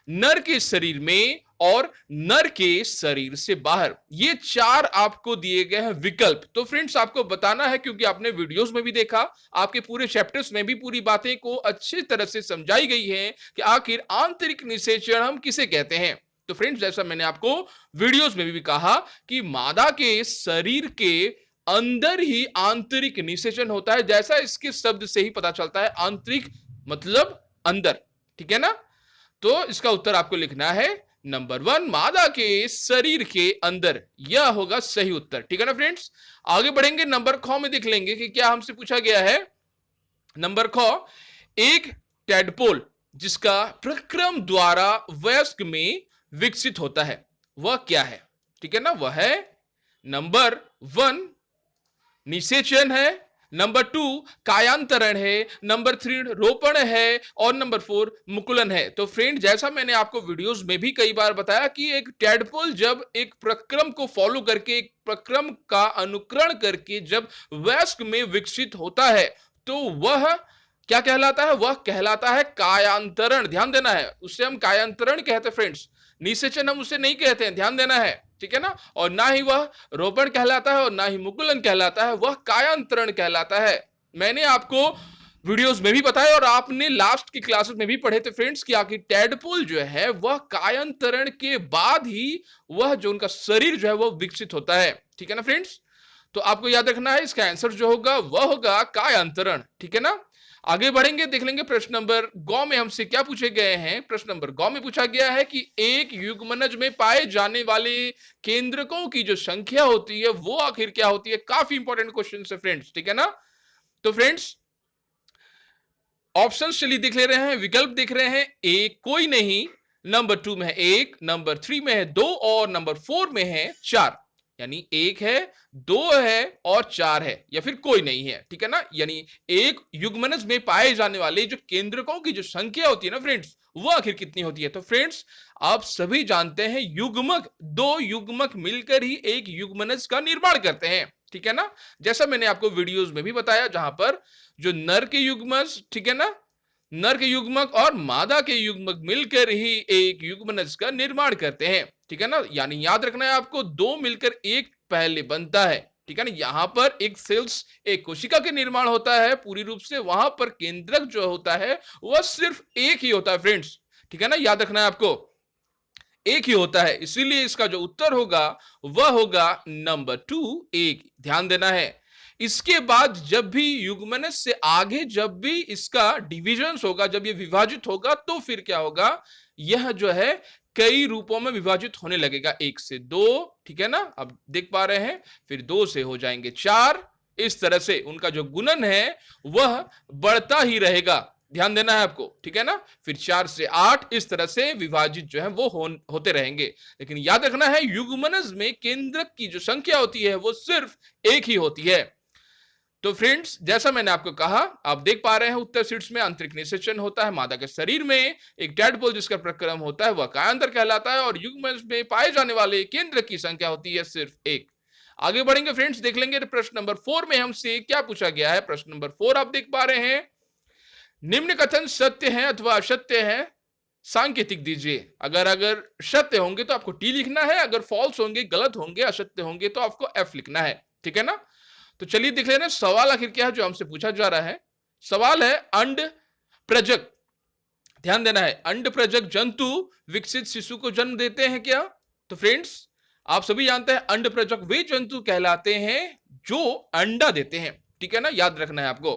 नर के शरीर में और नर के शरीर से बाहर, ये 4 आपको दिए गए हैं विकल्प। तो फ्रेंड्स आपको बताना है, क्योंकि आपने वीडियोस में भी देखा, आपके पूरे चैप्टर्स में भी पूरी बातें को अच्छी तरह से समझाई गई है कि आखिर आंतरिक निषेचन हम किसे कहते हैं। तो फ्रेंड्स जैसा मैंने आपको वीडियोस में भी कहा कि मादा के शरीर के अंदर ही आंतरिक निषेचन होता है, जैसा इसके शब्द से ही पता चलता है, आंतरिक मतलब अंदर, ठीक है ना। तो इसका उत्तर आपको लिखना है नंबर 1, मादा के शरीर के अंदर, यह होगा सही उत्तर, ठीक है ना फ्रेंड्स। आगे बढ़ेंगे, नंबर ख में देख लेंगे कि क्या हमसे पूछा गया है। नंबर ख, एक टैडपोल जिसका प्रक्रम द्वारा वयस्क में विकसित होता है, वह क्या है, ठीक है ना। वह है नंबर 1 निषेचन है, नंबर 2 कायांतरण है, नंबर 3 रोपण है और नंबर 4 मुकुलन है। तो फ्रेंड जैसा मैंने आपको वीडियोस में भी कई बार बताया कि एक टैडपोल जब एक प्रक्रम को फॉलो करके, एक प्रक्रम का अनुकरण करके जब वयस्क में विकसित होता है तो वह क्या कहलाता है, वह कहलाता है कायांतरण। ध्यान देना है, उससे हम कायांतरण कहते हैं फ्रेंड्स, निषेचन हम उसे नहीं कहते हैं, ध्यान देना है, ठीक है ना। और ना ही वह रोपण कहलाता है और ना ही मुकुलन कहलाता है, वह कायांतरण कहलाता है। मैंने आपको वीडियोस में भी बताया और आपने लास्ट की क्लासेस में भी पढ़े थे फ्रेंड्स कि आखिर टैडपोल जो है वह कायांतरण के बाद ही वह जो उनका शरीर जो है वह विकसित होता है, ठीक है ना फ्रेंड्स। तो आपको याद रखना है इसका आंसर जो होगा वह होगा कायांतरण, ठीक है ना। आगे बढ़ेंगे, देख लेंगे प्रश्न नंबर ग में हमसे क्या पूछे गए हैं। प्रश्न नंबर ग में पूछा गया है कि एक युग्मनज में पाए जाने वाले केंद्रकों की जो संख्या होती है वो आखिर क्या होती है। काफी इंपॉर्टेंट क्वेश्चन है फ्रेंड्स, ठीक है ना। तो फ्रेंड्स ऑप्शन चलिए देख ले रहे हैं, विकल्प देख रहे हैं। एक कोई नहीं, नंबर 2 में है 1, नंबर 3 में है 2 और नंबर 4 में है 4। यानी एक है, दो है और चार है या फिर कोई नहीं है, ठीक है ना। यानी एक युग्मनज में पाए जाने वाले जो केंद्रकों की जो संख्या होती है ना फ्रेंड्स, वो आखिर कितनी होती है। तो फ्रेंड्स आप सभी जानते हैं युग्मक, दो युग्मक मिलकर ही एक युग्मनज का निर्माण करते हैं, ठीक है ना। जैसा मैंने आपको वीडियोस में भी बताया, जहां पर जो नर के युग्मज, ठीक है ना, नर के युग्मक और मादा के युग्मक मिलकर ही एक युग्मनज का निर्माण करते हैं, ठीक है ना। यानी याद रखना है आपको, दो मिलकर एक पहले बनता है, ठीक है ना। यहां पर एक सेल्स, एक कोशिका के निर्माण होता है पूरी रूप से, वहां पर केंद्रक जो होता है वह सिर्फ एक ही होता है फ्रेंड्स, ठीक है ना। याद रखना है आपको, एक ही होता है, इसीलिए इसका जो उत्तर होगा वह होगा नंबर 2, एक। ध्यान देना है। इसके बाद जब भी युग्मनज से आगे जब भी इसका डिविजन होगा, जब ये विभाजित होगा, तो फिर क्या होगा, यह जो है कई रूपों में विभाजित होने लगेगा, एक से दो, ठीक है ना, अब देख पा रहे हैं, फिर दो से हो जाएंगे चार, इस तरह से उनका जो गुणन है वह बढ़ता ही रहेगा। ध्यान देना है आपको, ठीक है ना। फिर 4 से 8 इस तरह से विभाजित जो है वो होते रहेंगे। लेकिन याद रखना है युग्मनज में केंद्रक की जो संख्या होती है वो सिर्फ एक ही होती है। तो फ्रेंड्स जैसा मैंने आपको कहा, आप देख पा रहे हैं उत्तर शीट्स में आंतरिक निषेचन होता है मादा के शरीर में, एक टैडपोल जिसका प्रक्रम होता है वह कायांतर कहलाता है, और युग्मनज में पाए जाने वाले केंद्र की संख्या होती है सिर्फ एक। आगे बढ़ेंगे फ्रेंड्स, देख लेंगे प्रश्न नंबर 4 में हमसे क्या पूछा गया है। प्रश्न नंबर 4 आप देख पा रहे हैं, निम्न कथन सत्य है अथवा असत्य है, सांकेतिक दीजिए। अगर सत्य होंगे तो आपको टी लिखना है, अगर फॉल्स होंगे, गलत होंगे, असत्य होंगे तो आपको एफ लिखना है, ठीक है ना। तो चलिए देख लेना सवाल आखिर क्या है जो हमसे पूछा जा रहा है। सवाल है, अंड प्रजक, ध्यान देना है, अंड प्रजक जंतु विकसित शिशु को जन्म देते हैं क्या। तो फ्रेंड्स आप सभी जानते हैं अंड प्रजक वे जंतु कहलाते हैं जो अंडा देते हैं, ठीक है ना, याद रखना है आपको।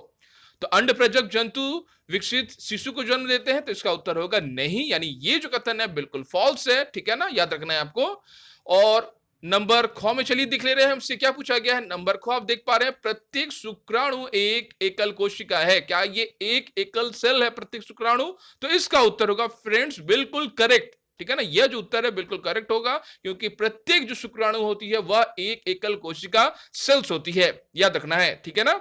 तो अंड प्रजक जंतु विकसित शिशु को जन्म देते हैं, तो इसका उत्तर होगा नहीं, यानी ये जो कथन है बिल्कुल फॉल्स है, ठीक है ना, याद रखना है आपको। और नंबर ख में चलिए देख ले रहे हैं हमसे क्या पूछा गया है। नंबर ख आप देख पा रहे हैं, प्रत्येक शुक्राणु एक एकल कोशिका है, क्या ये एक एकल सेल है प्रत्येक शुक्राणु। तो इसका उत्तर होगा फ्रेंड्स बिल्कुल करेक्ट, ठीक है ना, यह जो उत्तर है बिल्कुल करेक्ट होगा, क्योंकि प्रत्येक जो शुक्राणु होती है वह एक एकल कोशिका सेल्स होती है, याद रखना है, ठीक है ना।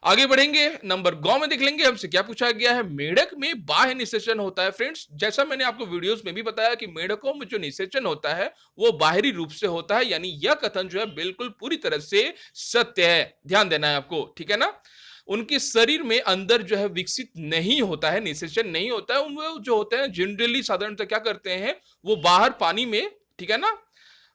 आगे बढ़ेंगे, नंबर गौ में देख लेंगे हमसे क्या पूछा गया है। मेढक में बाह्य निषेचन होता है फ्रेंड्स, जैसा मैंने आपको वीडियोस में भी बताया कि मेढकों में जो निषेचन होता है वो बाहरी रूप से होता है, यानी यह कथन जो है बिल्कुल पूरी तरह से सत्य है, ध्यान देना है आपको, ठीक है ना। उनके शरीर में अंदर जो है विकसित नहीं होता है, निषेचन नहीं होता है, वो जो होते हैं जनरली साधारणतः क्या करते हैं, वो बाहर पानी में, ठीक है ना,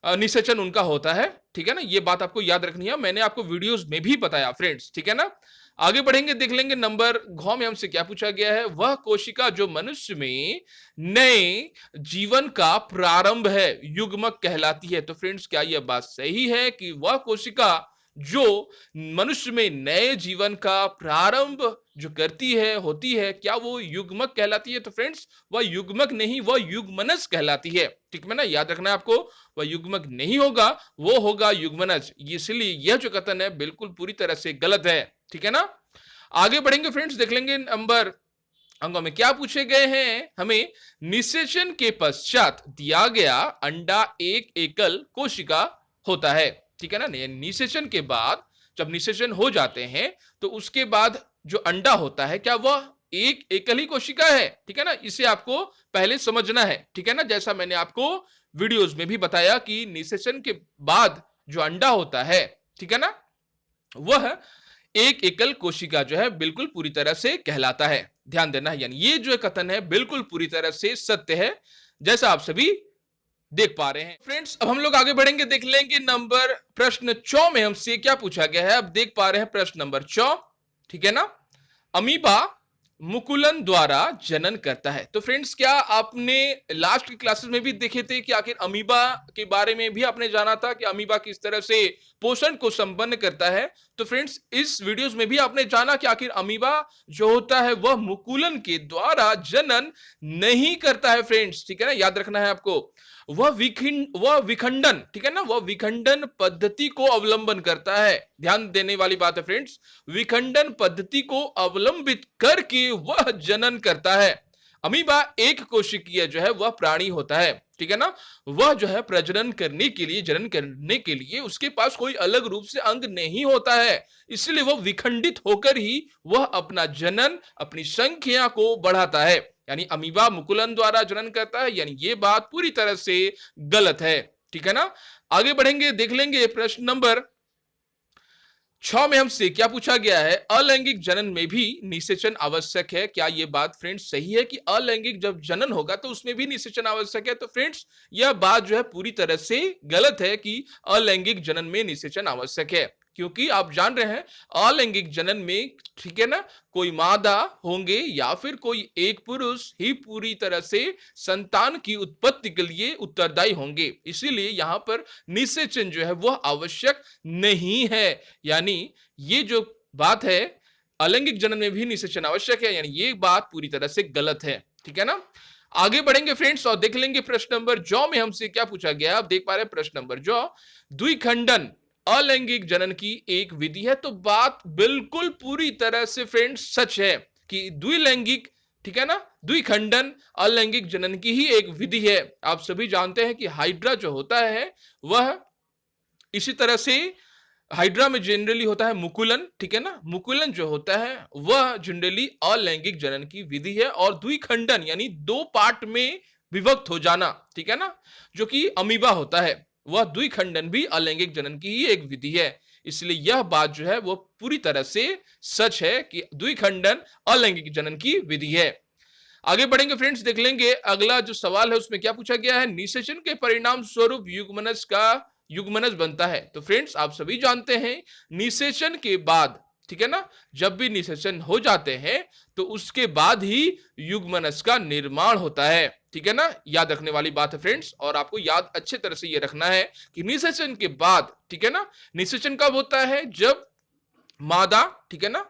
निषेचन उनका होता है, ठीक है ना, ये बात आपको याद रखनी है, मैंने आपको वीडियोस में भी बताया फ्रेंड्स, ठीक है ना। आगे बढ़ेंगे, देख लेंगे नंबर घ में हमसे क्या पूछा गया है। वह कोशिका जो मनुष्य में नए जीवन का प्रारंभ है युग्मक कहलाती है। तो फ्रेंड्स क्या यह बात सही है कि वह कोशिका जो मनुष्य में नए जीवन का प्रारंभ जो करती है, होती है, क्या वो युग्मक कहलाती है। तो फ्रेंड्स वह युग्मक नहीं, वह युग्मनज कहलाती है, ठीक है ना, याद रखना है आपको, वह युग्मक नहीं होगा, वो होगा युग्मनज, इसलिए यह जो कथन है बिल्कुल पूरी तरह से गलत है, ठीक है ना। आगे बढ़ेंगे फ्रेंड्स, देख लेंगे नंबर अंकों में क्या पूछे गए हैं हमें। निषेचन के पश्चात दिया गया अंडा एक एकल कोशिका होता है, ठीक है ना। निषेचन के बाद जब निषेचन हो जाते हैं तो उसके बाद जो अंडा होता है क्या वह एक एकल ही कोशिका है, ठीक है ना, इसे आपको पहले समझना है, ठीक है ना। जैसा मैंने आपको वीडियोस में भी बताया कि निषेचन के बाद जो अंडा होता है, ठीक है ना, वह एक एकल कोशिका जो है बिल्कुल पूरी तरह से कहलाता है, ध्यान देना है, यानी ये जो कथन है बिल्कुल पूरी तरह से सत्य है, जैसा आप सभी देख पा रहे हैं। फ्रेंड्स अब हम लोग आगे बढ़ेंगे, देख लेंगे नंबर प्रश्न 4 में हमसे क्या पूछा गया है। अब देख पा रहे हैं प्रश्न नंबर 4, ठीक है ना, अमीबा मुकुलन द्वारा जनन करता है। तो फ्रेंड्स क्या आपने लास्ट की क्लासेस में भी देखे थे कि आखिर अमीबा के बारे में भी आपने जाना था कि अमीबा किस तरह से पोषण को संपन्न करता है। तो फ्रेंड्स इस वीडियोस में भी आपने जाना कि आखिर अमीबा जो होता है वह मुकुलन के द्वारा जनन नहीं करता है फ्रेंड्स, ठीक है ना, याद रखना है आपको। वह विखंडन, ठीक है ना, वह विखंडन पद्धति को अवलंबन करता है, ध्यान देने वाली बात है फ्रेंड्स, विखंडन पद्धति को अवलंबित करके वह जनन करता है। अमीबा एक कोशिकीय जो है वह प्राणी होता है, ठीक है ना। वह जो है प्रजनन करने के लिए, जनन करने के लिए उसके पास कोई अलग रूप से अंग नहीं होता है, इसलिए वह विखंडित होकर ही वह अपना जनन, अपनी संख्या को बढ़ाता है। यानी अमीबा मुकुलन द्वारा जनन करता है, यानी ये बात पूरी तरह से गलत है, ठीक है ना। आगे बढ़ेंगे, देख लेंगे प्रश्न नंबर 6 में हमसे क्या पूछा गया है, अलैंगिक जनन में भी निषेचन आवश्यक है। क्या यह बात फ्रेंड्स सही है कि अलैंगिक जब जनन होगा तो उसमें भी निषेचन आवश्यक है? तो फ्रेंड्स यह बात जो है पूरी तरह से गलत है कि अलैंगिक जनन में निषेचन आवश्यक है, क्योंकि आप जान रहे हैं अलैंगिक जनन में, ठीक है ना, कोई मादा होंगे या फिर कोई एक पुरुष ही पूरी तरह से संतान की उत्पत्ति के लिए उत्तरदायी होंगे, इसीलिए यहां पर निषेचन जो है वह आवश्यक नहीं है। यानी ये जो बात है अलैंगिक जनन में भी निषेचन आवश्यक है, यानी ये बात पूरी तरह से गलत है, ठीक है ना। आगे बढ़ेंगे फ्रेंड्स और देख लेंगे प्रश्न नंबर जौ में हमसे क्या पूछा गया। आप देख पा रहे हैं प्रश्न नंबर जौ, द्विखंडन अलैंगिक जनन की एक विधि है। तो बात बिल्कुल पूरी तरह से फ्रेंड्स सच है कि द्विलैंगिक, ठीक है ना, द्विखंडन अलैंगिक जनन की ही एक विधि है। आप सभी जानते हैं कि हाइड्रा जो होता है वह इसी तरह से, हाइड्रा में जनरली होता है मुकुलन, ठीक है ना, मुकुलन जो होता है वह जनरली अलैंगिक जनन की विधि है, और द्विखंडन यानी दो पार्ट में विभक्त हो जाना, ठीक है ना, जो कि अमीबा होता है, वह द्विखंडन भी अलैंगिक जनन की ही एक विधि है। इसलिए यह बात जो है वो पूरी तरह से सच है कि द्विखंडन अलैंगिक जनन की विधि है। आगे बढ़ेंगे फ्रेंड्स, देख लेंगे अगला जो सवाल है उसमें क्या पूछा गया है, निषेचन के परिणाम स्वरूप युग्मनज का युग्मनज बनता है। तो फ्रेंड्स आप सभी जानते हैं निषेचन के बाद, ठीक है ना, जब भी निषेचन हो जाते हैं तो उसके बाद ही युग्मनज का निर्माण होता है, ठीक है ना। याद रखने वाली बात है फ्रेंड्स, और आपको याद अच्छे तरह से ये रखना है कि निषेचन के बाद, ठीक है ना, निषेचन कब होता है, जब मादा, ठीक है ना,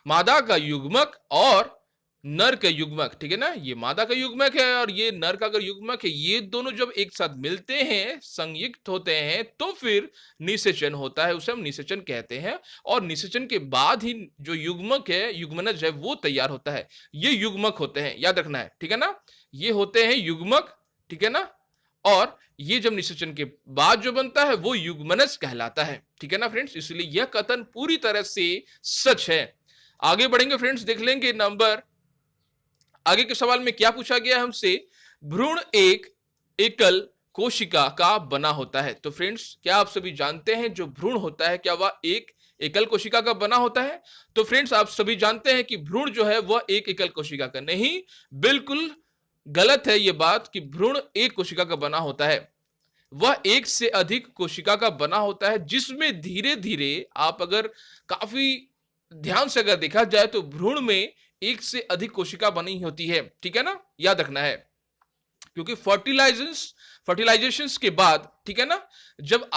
मादा का युग्मक और नर का युग्मक, ठीक है ना, ये मादा का युग्मक है और ये नर का अगर युग्मक है, ये दोनों जब एक साथ मिलते हैं, संयुक्त होते हैं, तो फिर निषेचन होता है, उसे हम निषेचन कहते हैं। और निषेचन के बाद ही जो युग्मक है, युग्मनज है, वो तैयार होता है। ये युग्मक होते हैं, याद रखना है, ठीक है ना, ये होते हैं युग्मक, ठीक है ना, और ये जब निषेचन के बाद जो बनता है वो युग्मनज कहलाता है, ठीक है ना फ्रेंड्स। इसलिए यह कथन पूरी तरह से सच है। आगे बढ़ेंगे फ्रेंड्स, देख लेंगे नंबर, आगे के सवाल में क्या पूछा गया हमसे, भ्रूण एक एकल कोशिका का बना होता है। तो फ्रेंड्स क्या आप सभी जानते हैं जो भ्रूण होता है क्या वह एक एकल कोशिका का बना होता है? तो फ्रेंड्स आप सभी जानते हैं कि भ्रूण जो है वह एक एकल कोशिका का नहीं, बिल्कुल गलत है यह बात कि भ्रूण एक कोशिका का बना होता है। वह एक से अधिक कोशिका का बना होता है, जिसमें धीरे धीरे आप अगर काफी ध्यान से अगर देखा जाए तो भ्रूण में एक से अधिक कोशिका बनी होती है, ठीक है ना, याद रखना है। क्योंकि फर्टिलाइजेशन के बाद, ठीक है ना, जब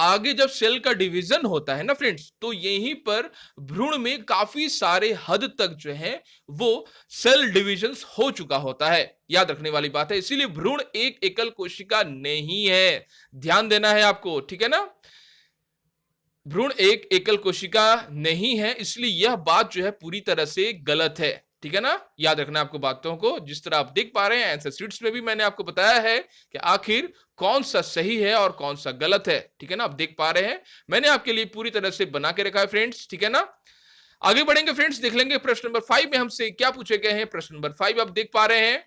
सेल का डिवीजन होता है ना फ्रेंड्स, तो यहीं पर भ्रूण में काफी सारे हद तक जो है वो सेल डिवीजन हो चुका होता है, याद रखने वाली बात है। इसीलिए भ्रूण एक एकल कोशिका नहीं है, ध्यान देना है आपको, ठीक है ना, भ्रूण एक एकल कोशिका नहीं है, इसलिए यह बात जो है पूरी तरह से गलत है, ठीक है ना। याद रखना आपको बातों को, जिस तरह आप देख पा रहे हैं आंसर शीट्स में भी मैंने आपको बताया है कि आखिर कौन सा सही है और कौन सा गलत है, ठीक है ना। आप देख पा रहे हैं मैंने आपके लिए पूरी तरह से बना के रखा है फ्रेंड्स, ठीक है ना। आगे बढ़ेंगे फ्रेंड्स, देख लेंगे प्रश्न नंबर 5 में हमसे क्या पूछे गए हैं। प्रश्न नंबर 5 आप देख पा रहे हैं,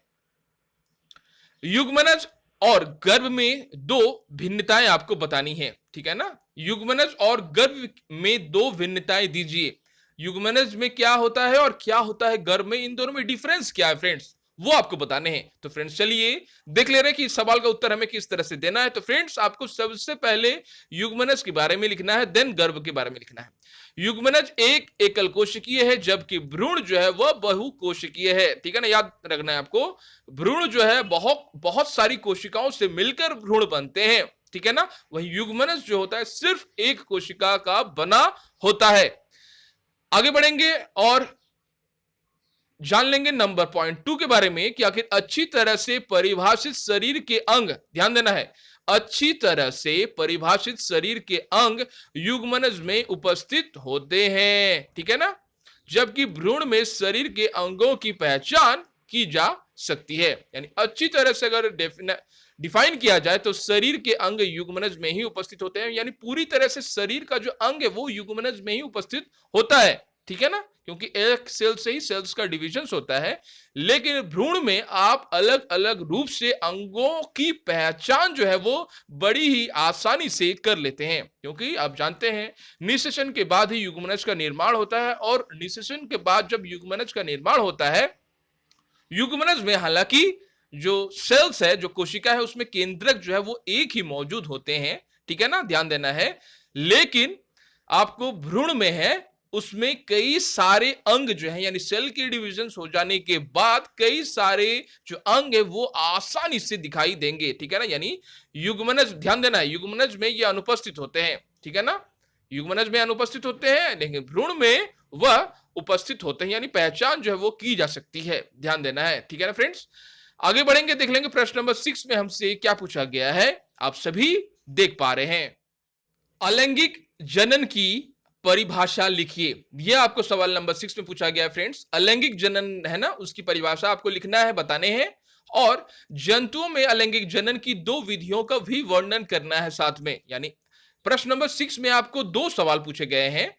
युग्मनज और गर्भ में दो भिन्नताएं आपको बतानी है, ठीक है ना। युग्मनज और गर्भ में दो भिन्नताएं दीजिए। युग्मनज में क्या होता है और क्या होता है गर्भ में, इन दोनों में डिफरेंस क्या है फ्रेंड्स, वो आपको बताने हैं। तो फ्रेंड्स चलिए देख ले रहे हैं कि इस सवाल का उत्तर हमें किस तरह से देना है। तो फ्रेंड्स आपको सबसे पहले युग्मनज के बारे में लिखना है, देन गर्भ के बारे में लिखना है। युग्मनज एक एकल कोशिकीय है, जबकि भ्रूण जो है वह बहुकोशिकीय है, ठीक है ना, याद रखना है आपको। भ्रूण जो है बहुत बहुत सारी कोशिकाओं से मिलकर भ्रूण बनते हैं, ठीक है ना। वही युग्मनज जो होता है सिर्फ एक कोशिका का बना होता है। आगे बढ़ेंगे और जान लेंगे नंबर पॉइंट 2 के बारे में कि आखिर अच्छी तरह से परिभाषित शरीर के अंग, ध्यान देना है, अच्छी तरह से परिभाषित शरीर के अंग युग्मनज में उपस्थित होते हैं, ठीक है ना, जबकि भ्रूण में शरीर के अंगों की पहचान की जा सकती है। यानी अच्छी तरह से अगर डिफाइन किया जाए तो शरीर के अंग युग्मनज में ही उपस्थित होते हैं, यानी पूरी तरह से शरीर का जो अंग है वो युग्मनज में ही उपस्थित होता है, ठीक है ना, क्योंकि एक सेल से ही सेल्स का डिविजन होता है। लेकिन भ्रूण में आप अलग अलग रूप से अंगों की पहचान जो है वो बड़ी ही आसानी से कर लेते हैं, क्योंकि आप जानते हैं निषेचन के बाद ही युग्मनज का निर्माण होता है, और निषेचन के बाद जब युग्मनज का निर्माण होता है, युग्मनज में हालांकि जो सेल्स है, जो कोशिका है, उसमें केंद्रक जो है वो एक ही मौजूद होते हैं, ठीक है ना, ध्यान देना है। लेकिन आपको भ्रूण में है, उसमें कई सारे अंग जो है, यानी सेल के डिविजन हो जाने के बाद कई सारे जो अंग है वो आसानी से दिखाई देंगे, ठीक है ना। यानी युग्मनज, ध्यान देना है, युग्मनज में ये अनुपस्थित होते हैं, ठीक है ना, युग्मनज में अनुपस्थित होते हैं, लेकिन भ्रूण में वह उपस्थित होते हैं, यानी पहचान जो है वो की जा सकती है, ध्यान देना है, ठीक है ना फ्रेंड्स। आगे बढ़ेंगे, देख लेंगे प्रश्न नंबर 6 में हमसे क्या पूछा गया है, आप सभी देख पा रहे हैं। अलैंगिक जनन की परिभाषा लिखिए। यह आपको सवाल नंबर 6 में पूछा गया है फ्रेंड्स। अलैंगिक जनन है ना, उसकी परिभाषा आपको लिखना है, बताने हैं, और जंतुओं में अलैंगिक जनन की 2 विधियों का भी वर्णन करना है साथ में। यानी प्रश्न नंबर 6 में आपको 2 सवाल पूछे गए हैं।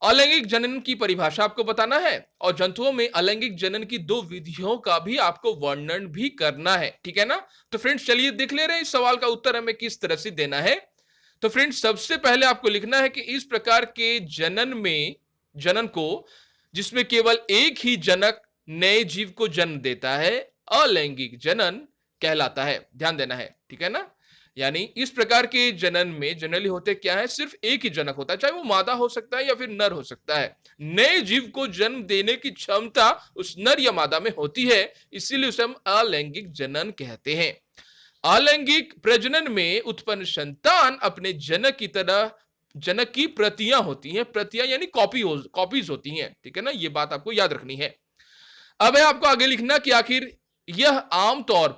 अलैंगिक जनन की परिभाषा आपको बताना है, और जंतुओं में अलैंगिक जनन की 2 विधियों का भी आपको वर्णन भी करना है, ठीक है ना। तो फ्रेंड्स चलिए देख ले रहे हैं इस सवाल का उत्तर हमें किस तरह से देना है। तो फ्रेंड्स सबसे पहले आपको लिखना है कि इस प्रकार के जनन को जिसमें केवल एक ही जनक नए जीव को जन्म देता है, अलैंगिक जनन कहलाता है, ध्यान देना है, ठीक है ना। यानी इस प्रकार के जनन में जनरली होते क्या है, सिर्फ एक ही जनक होता है, चाहे वो मादा हो सकता है या फिर नर हो सकता है। नए जीव को जन्म देने की क्षमता उस नर या मादा में होती है, इसीलिए उसे हम अलैंगिक जनन कहते हैं। अलैंगिक प्रजनन में उत्पन्न संतान अपने जनक की तरह, जनक की प्रतियां होती हैं, प्रतियां यानी कॉपीज होती हैं, ठीक है ना, ये बात आपको याद रखनी है। अब है आपको आगे लिखना कि आखिर यह आमतौर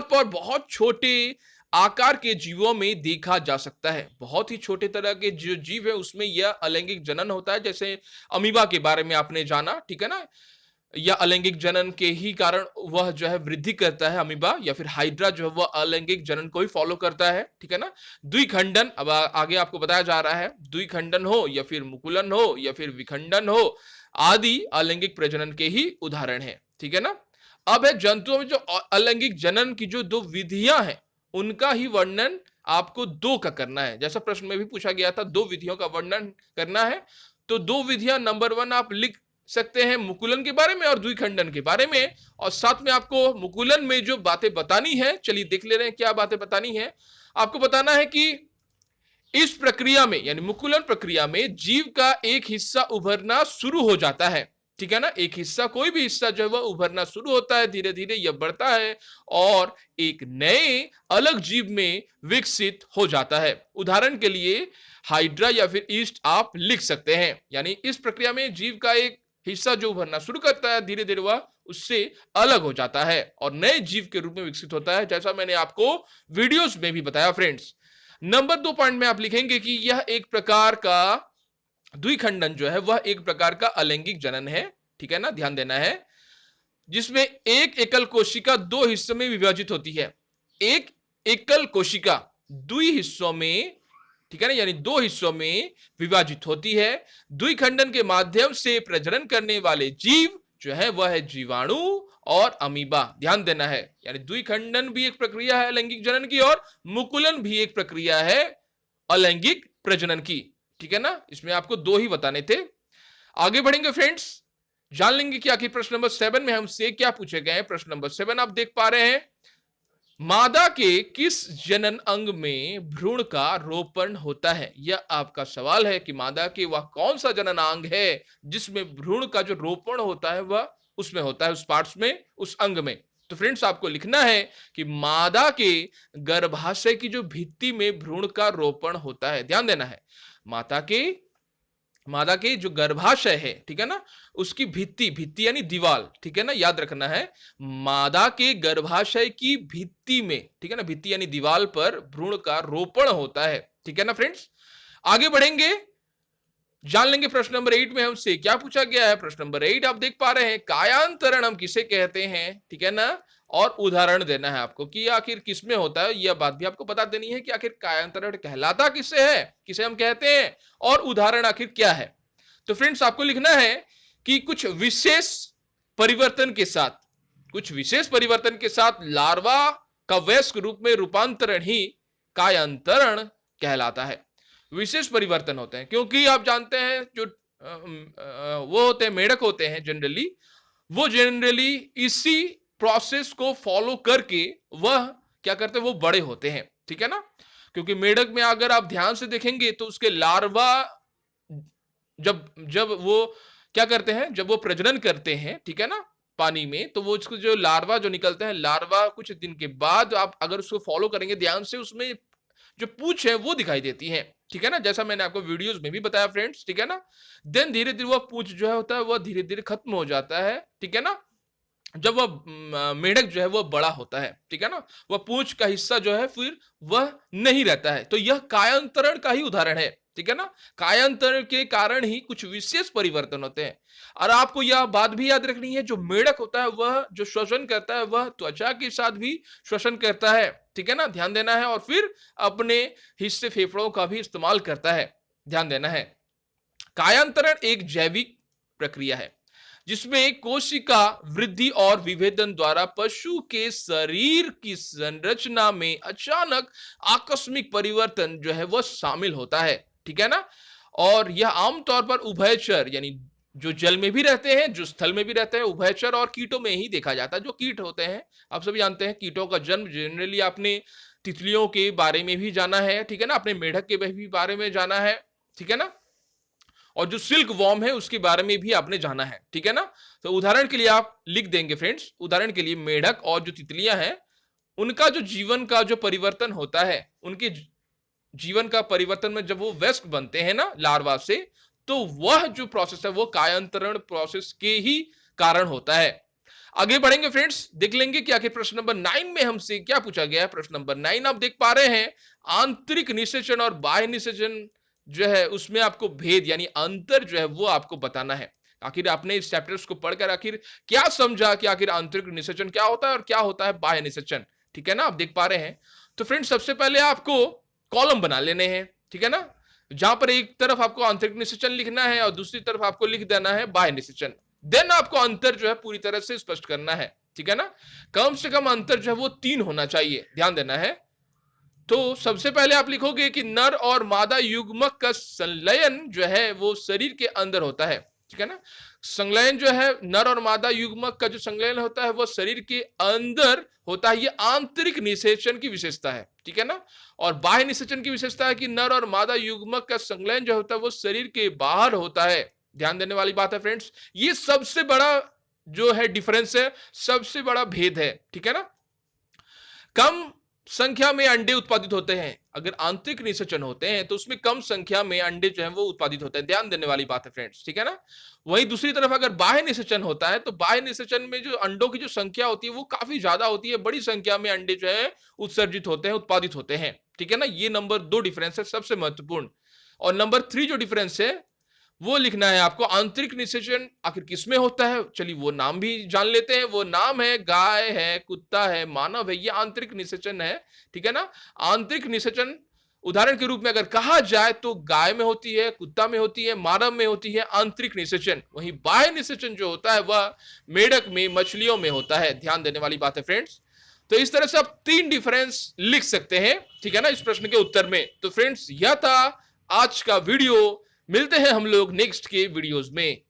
पर बहुत छोटे आकार के जीवों में देखा जा सकता है। बहुत ही छोटे तरह के जो जीव है उसमें यह अलैंगिक जनन होता है, जैसे अमीबा के बारे में आपने जाना, ठीक है ना, या अलैंगिक जनन के ही कारण वह जो है वृद्धि करता है अमीबा, या फिर हाइड्रा जो है वह अलैंगिक जनन को ही फॉलो करता है, ठीक है ना। द्विखंडन, अब आगे आपको बताया जा रहा है, द्विखंडन हो या फिर मुकुलन हो या फिर विखंडन हो, आदि अलैंगिक प्रजनन के ही उदाहरण है, ठीक है ना। अब है जंतुओं में जो अलैंगिक जनन की जो 2 विधियां हैं उनका ही वर्णन आपको 2 का करना है। जैसा प्रश्न में भी पूछा गया था, 2 विधियों का वर्णन करना है। तो 2 विधियां, नंबर 1 आप लिख सकते हैं मुकुलन के बारे में और द्विखंडन के बारे में, और साथ में आपको मुकुलन में जो बातें बतानी है, चलिए देख ले रहे हैं क्या बातें बतानी है। आपको बताना है कि इस प्रक्रिया में, यानी मुकुलन प्रक्रिया में, जीव का एक हिस्सा उभरना शुरू हो जाता है, ठीक है ना। एक हिस्सा, कोई भी हिस्सा जो है वह उभरना शुरू होता है, धीरे धीरे यह बढ़ता है और एक नए अलग जीव में विकसित हो जाता है। उदाहरण के लिए हाइड्रा या फिर ईस्ट आप लिख सकते हैं। यानी इस प्रक्रिया में जीव का एक हिस्सा जो उभरना शुरू करता है, धीरे धीरे वह उससे अलग हो जाता है और नए जीव के रूप में विकसित होता है, जैसा मैंने आपको वीडियोस में भी बताया फ्रेंड्स। नंबर 2 पॉइंट में आप लिखेंगे कि यह एक प्रकार का द्विखंडन जो है वह एक प्रकार का अलैंगिक जनन है, ठीक है ना, ध्यान देना है, जिसमें एक एकल कोशिका 2 हिस्सों में विभाजित होती है। एक एकल कोशिका 2 हिस्सों में, ठीक है ना, यानी 2 हिस्सों में विभाजित होती है। द्विखंडन के माध्यम से प्रजनन करने वाले जीव जो है वह है जीवाणु और अमीबा, ध्यान देना है। यानी द्विखंडन भी एक प्रक्रिया है अलैंगिक जनन की, और मुकुलन भी एक प्रक्रिया है अलैंगिक प्रजनन की, ठीक है ना। इसमें आपको 2 ही बताने थे। आगे बढ़ेंगे फ्रेंड्स, जान लेंगे कि आखिर प्रश्न नंबर 7 में हमसे क्या पूछे गए हैं। प्रश्न नंबर 7 आप देख पा रहे हैं, मादा के किस जनन अंग में भ्रूण का रोपण होता है। यह आपका सवाल है कि मादा के वह कौन सा जनन अंग है जिसमें भ्रूण का जो रोपण होता है वह उसमें होता है, उस पार्ट्स में, उस अंग में। तो फ्रेंड्स आपको लिखना है कि मादा के गर्भाशय की जो भित्ति में भ्रूण का रोपण होता है, ध्यान देना है। मादा के जो गर्भाशय है, ठीक है ना, उसकी भित्ति यानी दीवाल, ठीक है ना, याद रखना है। मादा के गर्भाशय की भित्ति में, ठीक है ना, भित्ति यानी दीवाल पर भ्रूण का रोपण होता है, ठीक है ना फ्रेंड्स। आगे बढ़ेंगे, जान लेंगे प्रश्न नंबर 8 में हमसे क्या पूछा गया है। प्रश्न नंबर 8 आप देख पा रहे हैं, कायांतरण हम किसे कहते हैं, ठीक है ना। और उदाहरण देना है आपको कि आखिर किस में होता है, यह बात भी आपको बता देनी है कि आखिर कायांतरण कहलाता किसे है, किसे हम कहते हैं, और उदाहरण आखिर क्या है। तो फ्रेंड्स आपको लिखना है कि कुछ विशेष परिवर्तन के साथ, कुछ विशेष परिवर्तन के साथ लार्वा का वयस्क रूप में रूपांतरण ही कायांतरण कहलाता है। विशेष परिवर्तन होते हैं क्योंकि आप जानते हैं जो वो होते हैं, मेढक होते हैं जनरली, वो जनरली इसी प्रोसेस को फॉलो करके वह क्या करते हैं, वो बड़े होते हैं, ठीक है ना। क्योंकि मेढक में अगर आप ध्यान से देखेंगे तो उसके लार्वा जब जब वो क्या करते हैं, जब वो प्रजनन करते हैं, ठीक है ना, पानी में, तो वो उसको जो लार्वा जो निकलते हैं, लार्वा कुछ दिन के बाद आप अगर उसको फॉलो करेंगे ध्यान से, उसमें जो पूंछ है वो दिखाई देती है, ठीक है ना, जैसा मैंने आपको वीडियोस में भी बताया फ्रेंड्स, ठीक है ना। देन धीरे धीरे वह पूंछ जो है होता है वह धीरे धीरे खत्म हो जाता है, ठीक है ना, जब वह मेढक जो है वह बड़ा होता है, ठीक है ना, वह पूंछ का हिस्सा जो है फिर वह नहीं रहता है। तो यह कायांतरण का ही उदाहरण है, ठीक है ना। कायांतरण के कारण ही कुछ विशेष परिवर्तन होते हैं। और आपको यह बात भी याद रखनी है, जो मेढक होता है वह जो श्वसन करता है वह त्वचा के साथ भी श्वसन करता है, ठीक है ना, ध्यान देना है। और फिर अपने हिस्से फेफड़ों का भी इस्तेमाल करता है, ध्यान देना है। कायांतरण एक जैविक प्रक्रिया है जिसमें कोशिका वृद्धि और विभेदन द्वारा पशु के शरीर की संरचना में अचानक आकस्मिक परिवर्तन जो है वह शामिल होता है, ठीक है ना। और यह आमतौर पर उभयचर यानी जो जल में भी रहते हैं, जो स्थल में भी रहते हैं, उभयचर और कीटों में ही देखा जाता है। जो कीट होते हैं आप सभी जानते हैं, कीटों का जन्म जनरली आपने तितलियों के बारे में भी जाना है, ठीक है ना, अपने मेढक के भी बारे में जाना है, ठीक है ना। और जो सिल्क वॉर्म है उसके बारे में भी आपने जाना है, ठीक है ना। तो उदाहरण के लिए आप लिख देंगे फ्रेंड्स, उदाहरण के लिए मेढक और जो तितलियां हैं उनका जो जीवन का जो परिवर्तन होता है, उनके जीवन का परिवर्तन में जब वो वयस्क बनते हैं ना लार्वा से, तो वह जो प्रोसेस है वो कायांतरण प्रोसेस के ही कारण होता है। आगे बढ़ेंगे फ्रेंड्स, देख लेंगे कि आखिर प्रश्न नंबर 9 में हमसे क्या पूछा गया है। प्रश्न नंबर 9 आप देख पा रहे हैं, आंतरिक निषेचन और बाह्य निषेचन जो है उसमें आपको भेद यानी अंतर जो है वो आपको बताना है। आखिर आपने इस चैप्टर्स को पढ़कर आखिर क्या समझा कि आखिर आंतरिक निषेचन क्या होता है और क्या होता है बाह्य निषेचन, ठीक है ना, आप देख पा रहे हैं। तो फ्रेंड्स सबसे पहले आपको कॉलम बना लेने हैं, ठीक है ना, जहां पर एक तरफ आपको आंतरिक निषेचन लिखना है और दूसरी तरफ आपको लिख देना है बाह्य निषेचन। देन आपको अंतर जो है पूरी तरह से स्पष्ट करना है, ठीक है ना। कम से कम अंतर जो है वो 3 होना चाहिए, ध्यान देना है। तो सबसे पहले आप लिखोगे कि नर और मादा युग्मक का संलयन जो है वो शरीर के अंदर होता है, ठीक है ना। संलयन जो है नर और मादा युग्मक का जो संलयन होता है वो शरीर के अंदर होता है, ये आंतरिक निषेचन की विशेषता है, ठीक है ना। और बाह्य निषेचन की विशेषता है कि नर और मादा युग्मक का संलयन जो होता है वो शरीर के बाहर होता है। ध्यान देने वाली बात है फ्रेंड्स, ये सबसे बड़ा जो है डिफरेंस है, सबसे बड़ा भेद है, ठीक है ना। कम संख्या में अंडे उत्पादित होते हैं, अगर आंतरिक निषेचन होते हैं तो उसमें कम संख्या में अंडे जो है वो उत्पादित होते हैं, ध्यान देने वाली बात है फ्रेंड्स, ठीक है ना। वहीं दूसरी तरफ अगर बाह्य निषेचन होता है तो बाह्य निषेचन में जो अंडों की जो संख्या होती है वो काफी ज्यादा होती है, बड़ी संख्या में अंडे जो है उत्सर्जित होते हैं, उत्पादित होते हैं, ठीक है ना। ये नंबर 2 डिफरेंस है सबसे महत्वपूर्ण। और नंबर 3 जो डिफरेंस है वो लिखना है आपको, आंतरिक निषेचन आखिर किसमें होता है, चलिए वो नाम भी जान लेते हैं। वो नाम है गाय है, कुत्ता है, मानव है, ये आंतरिक निषेचन है, ठीक है ना। आंतरिक निषेचन उदाहरण के रूप में अगर कहा जाए तो गाय में होती है, कुत्ता में होती है, मानव में होती है आंतरिक निषेचन। वहीं बाह्य निषेचन जो होता है वह मेढक में, मछलियों में होता है, ध्यान देने वाली बात है फ्रेंड्स। तो इस तरह से आप 3 डिफरेंस लिख सकते हैं, ठीक है ना, इस प्रश्न के उत्तर में। तो फ्रेंड्स यह था आज का वीडियो, मिलते हैं हम लोग नेक्स्ट के वीडियोस में।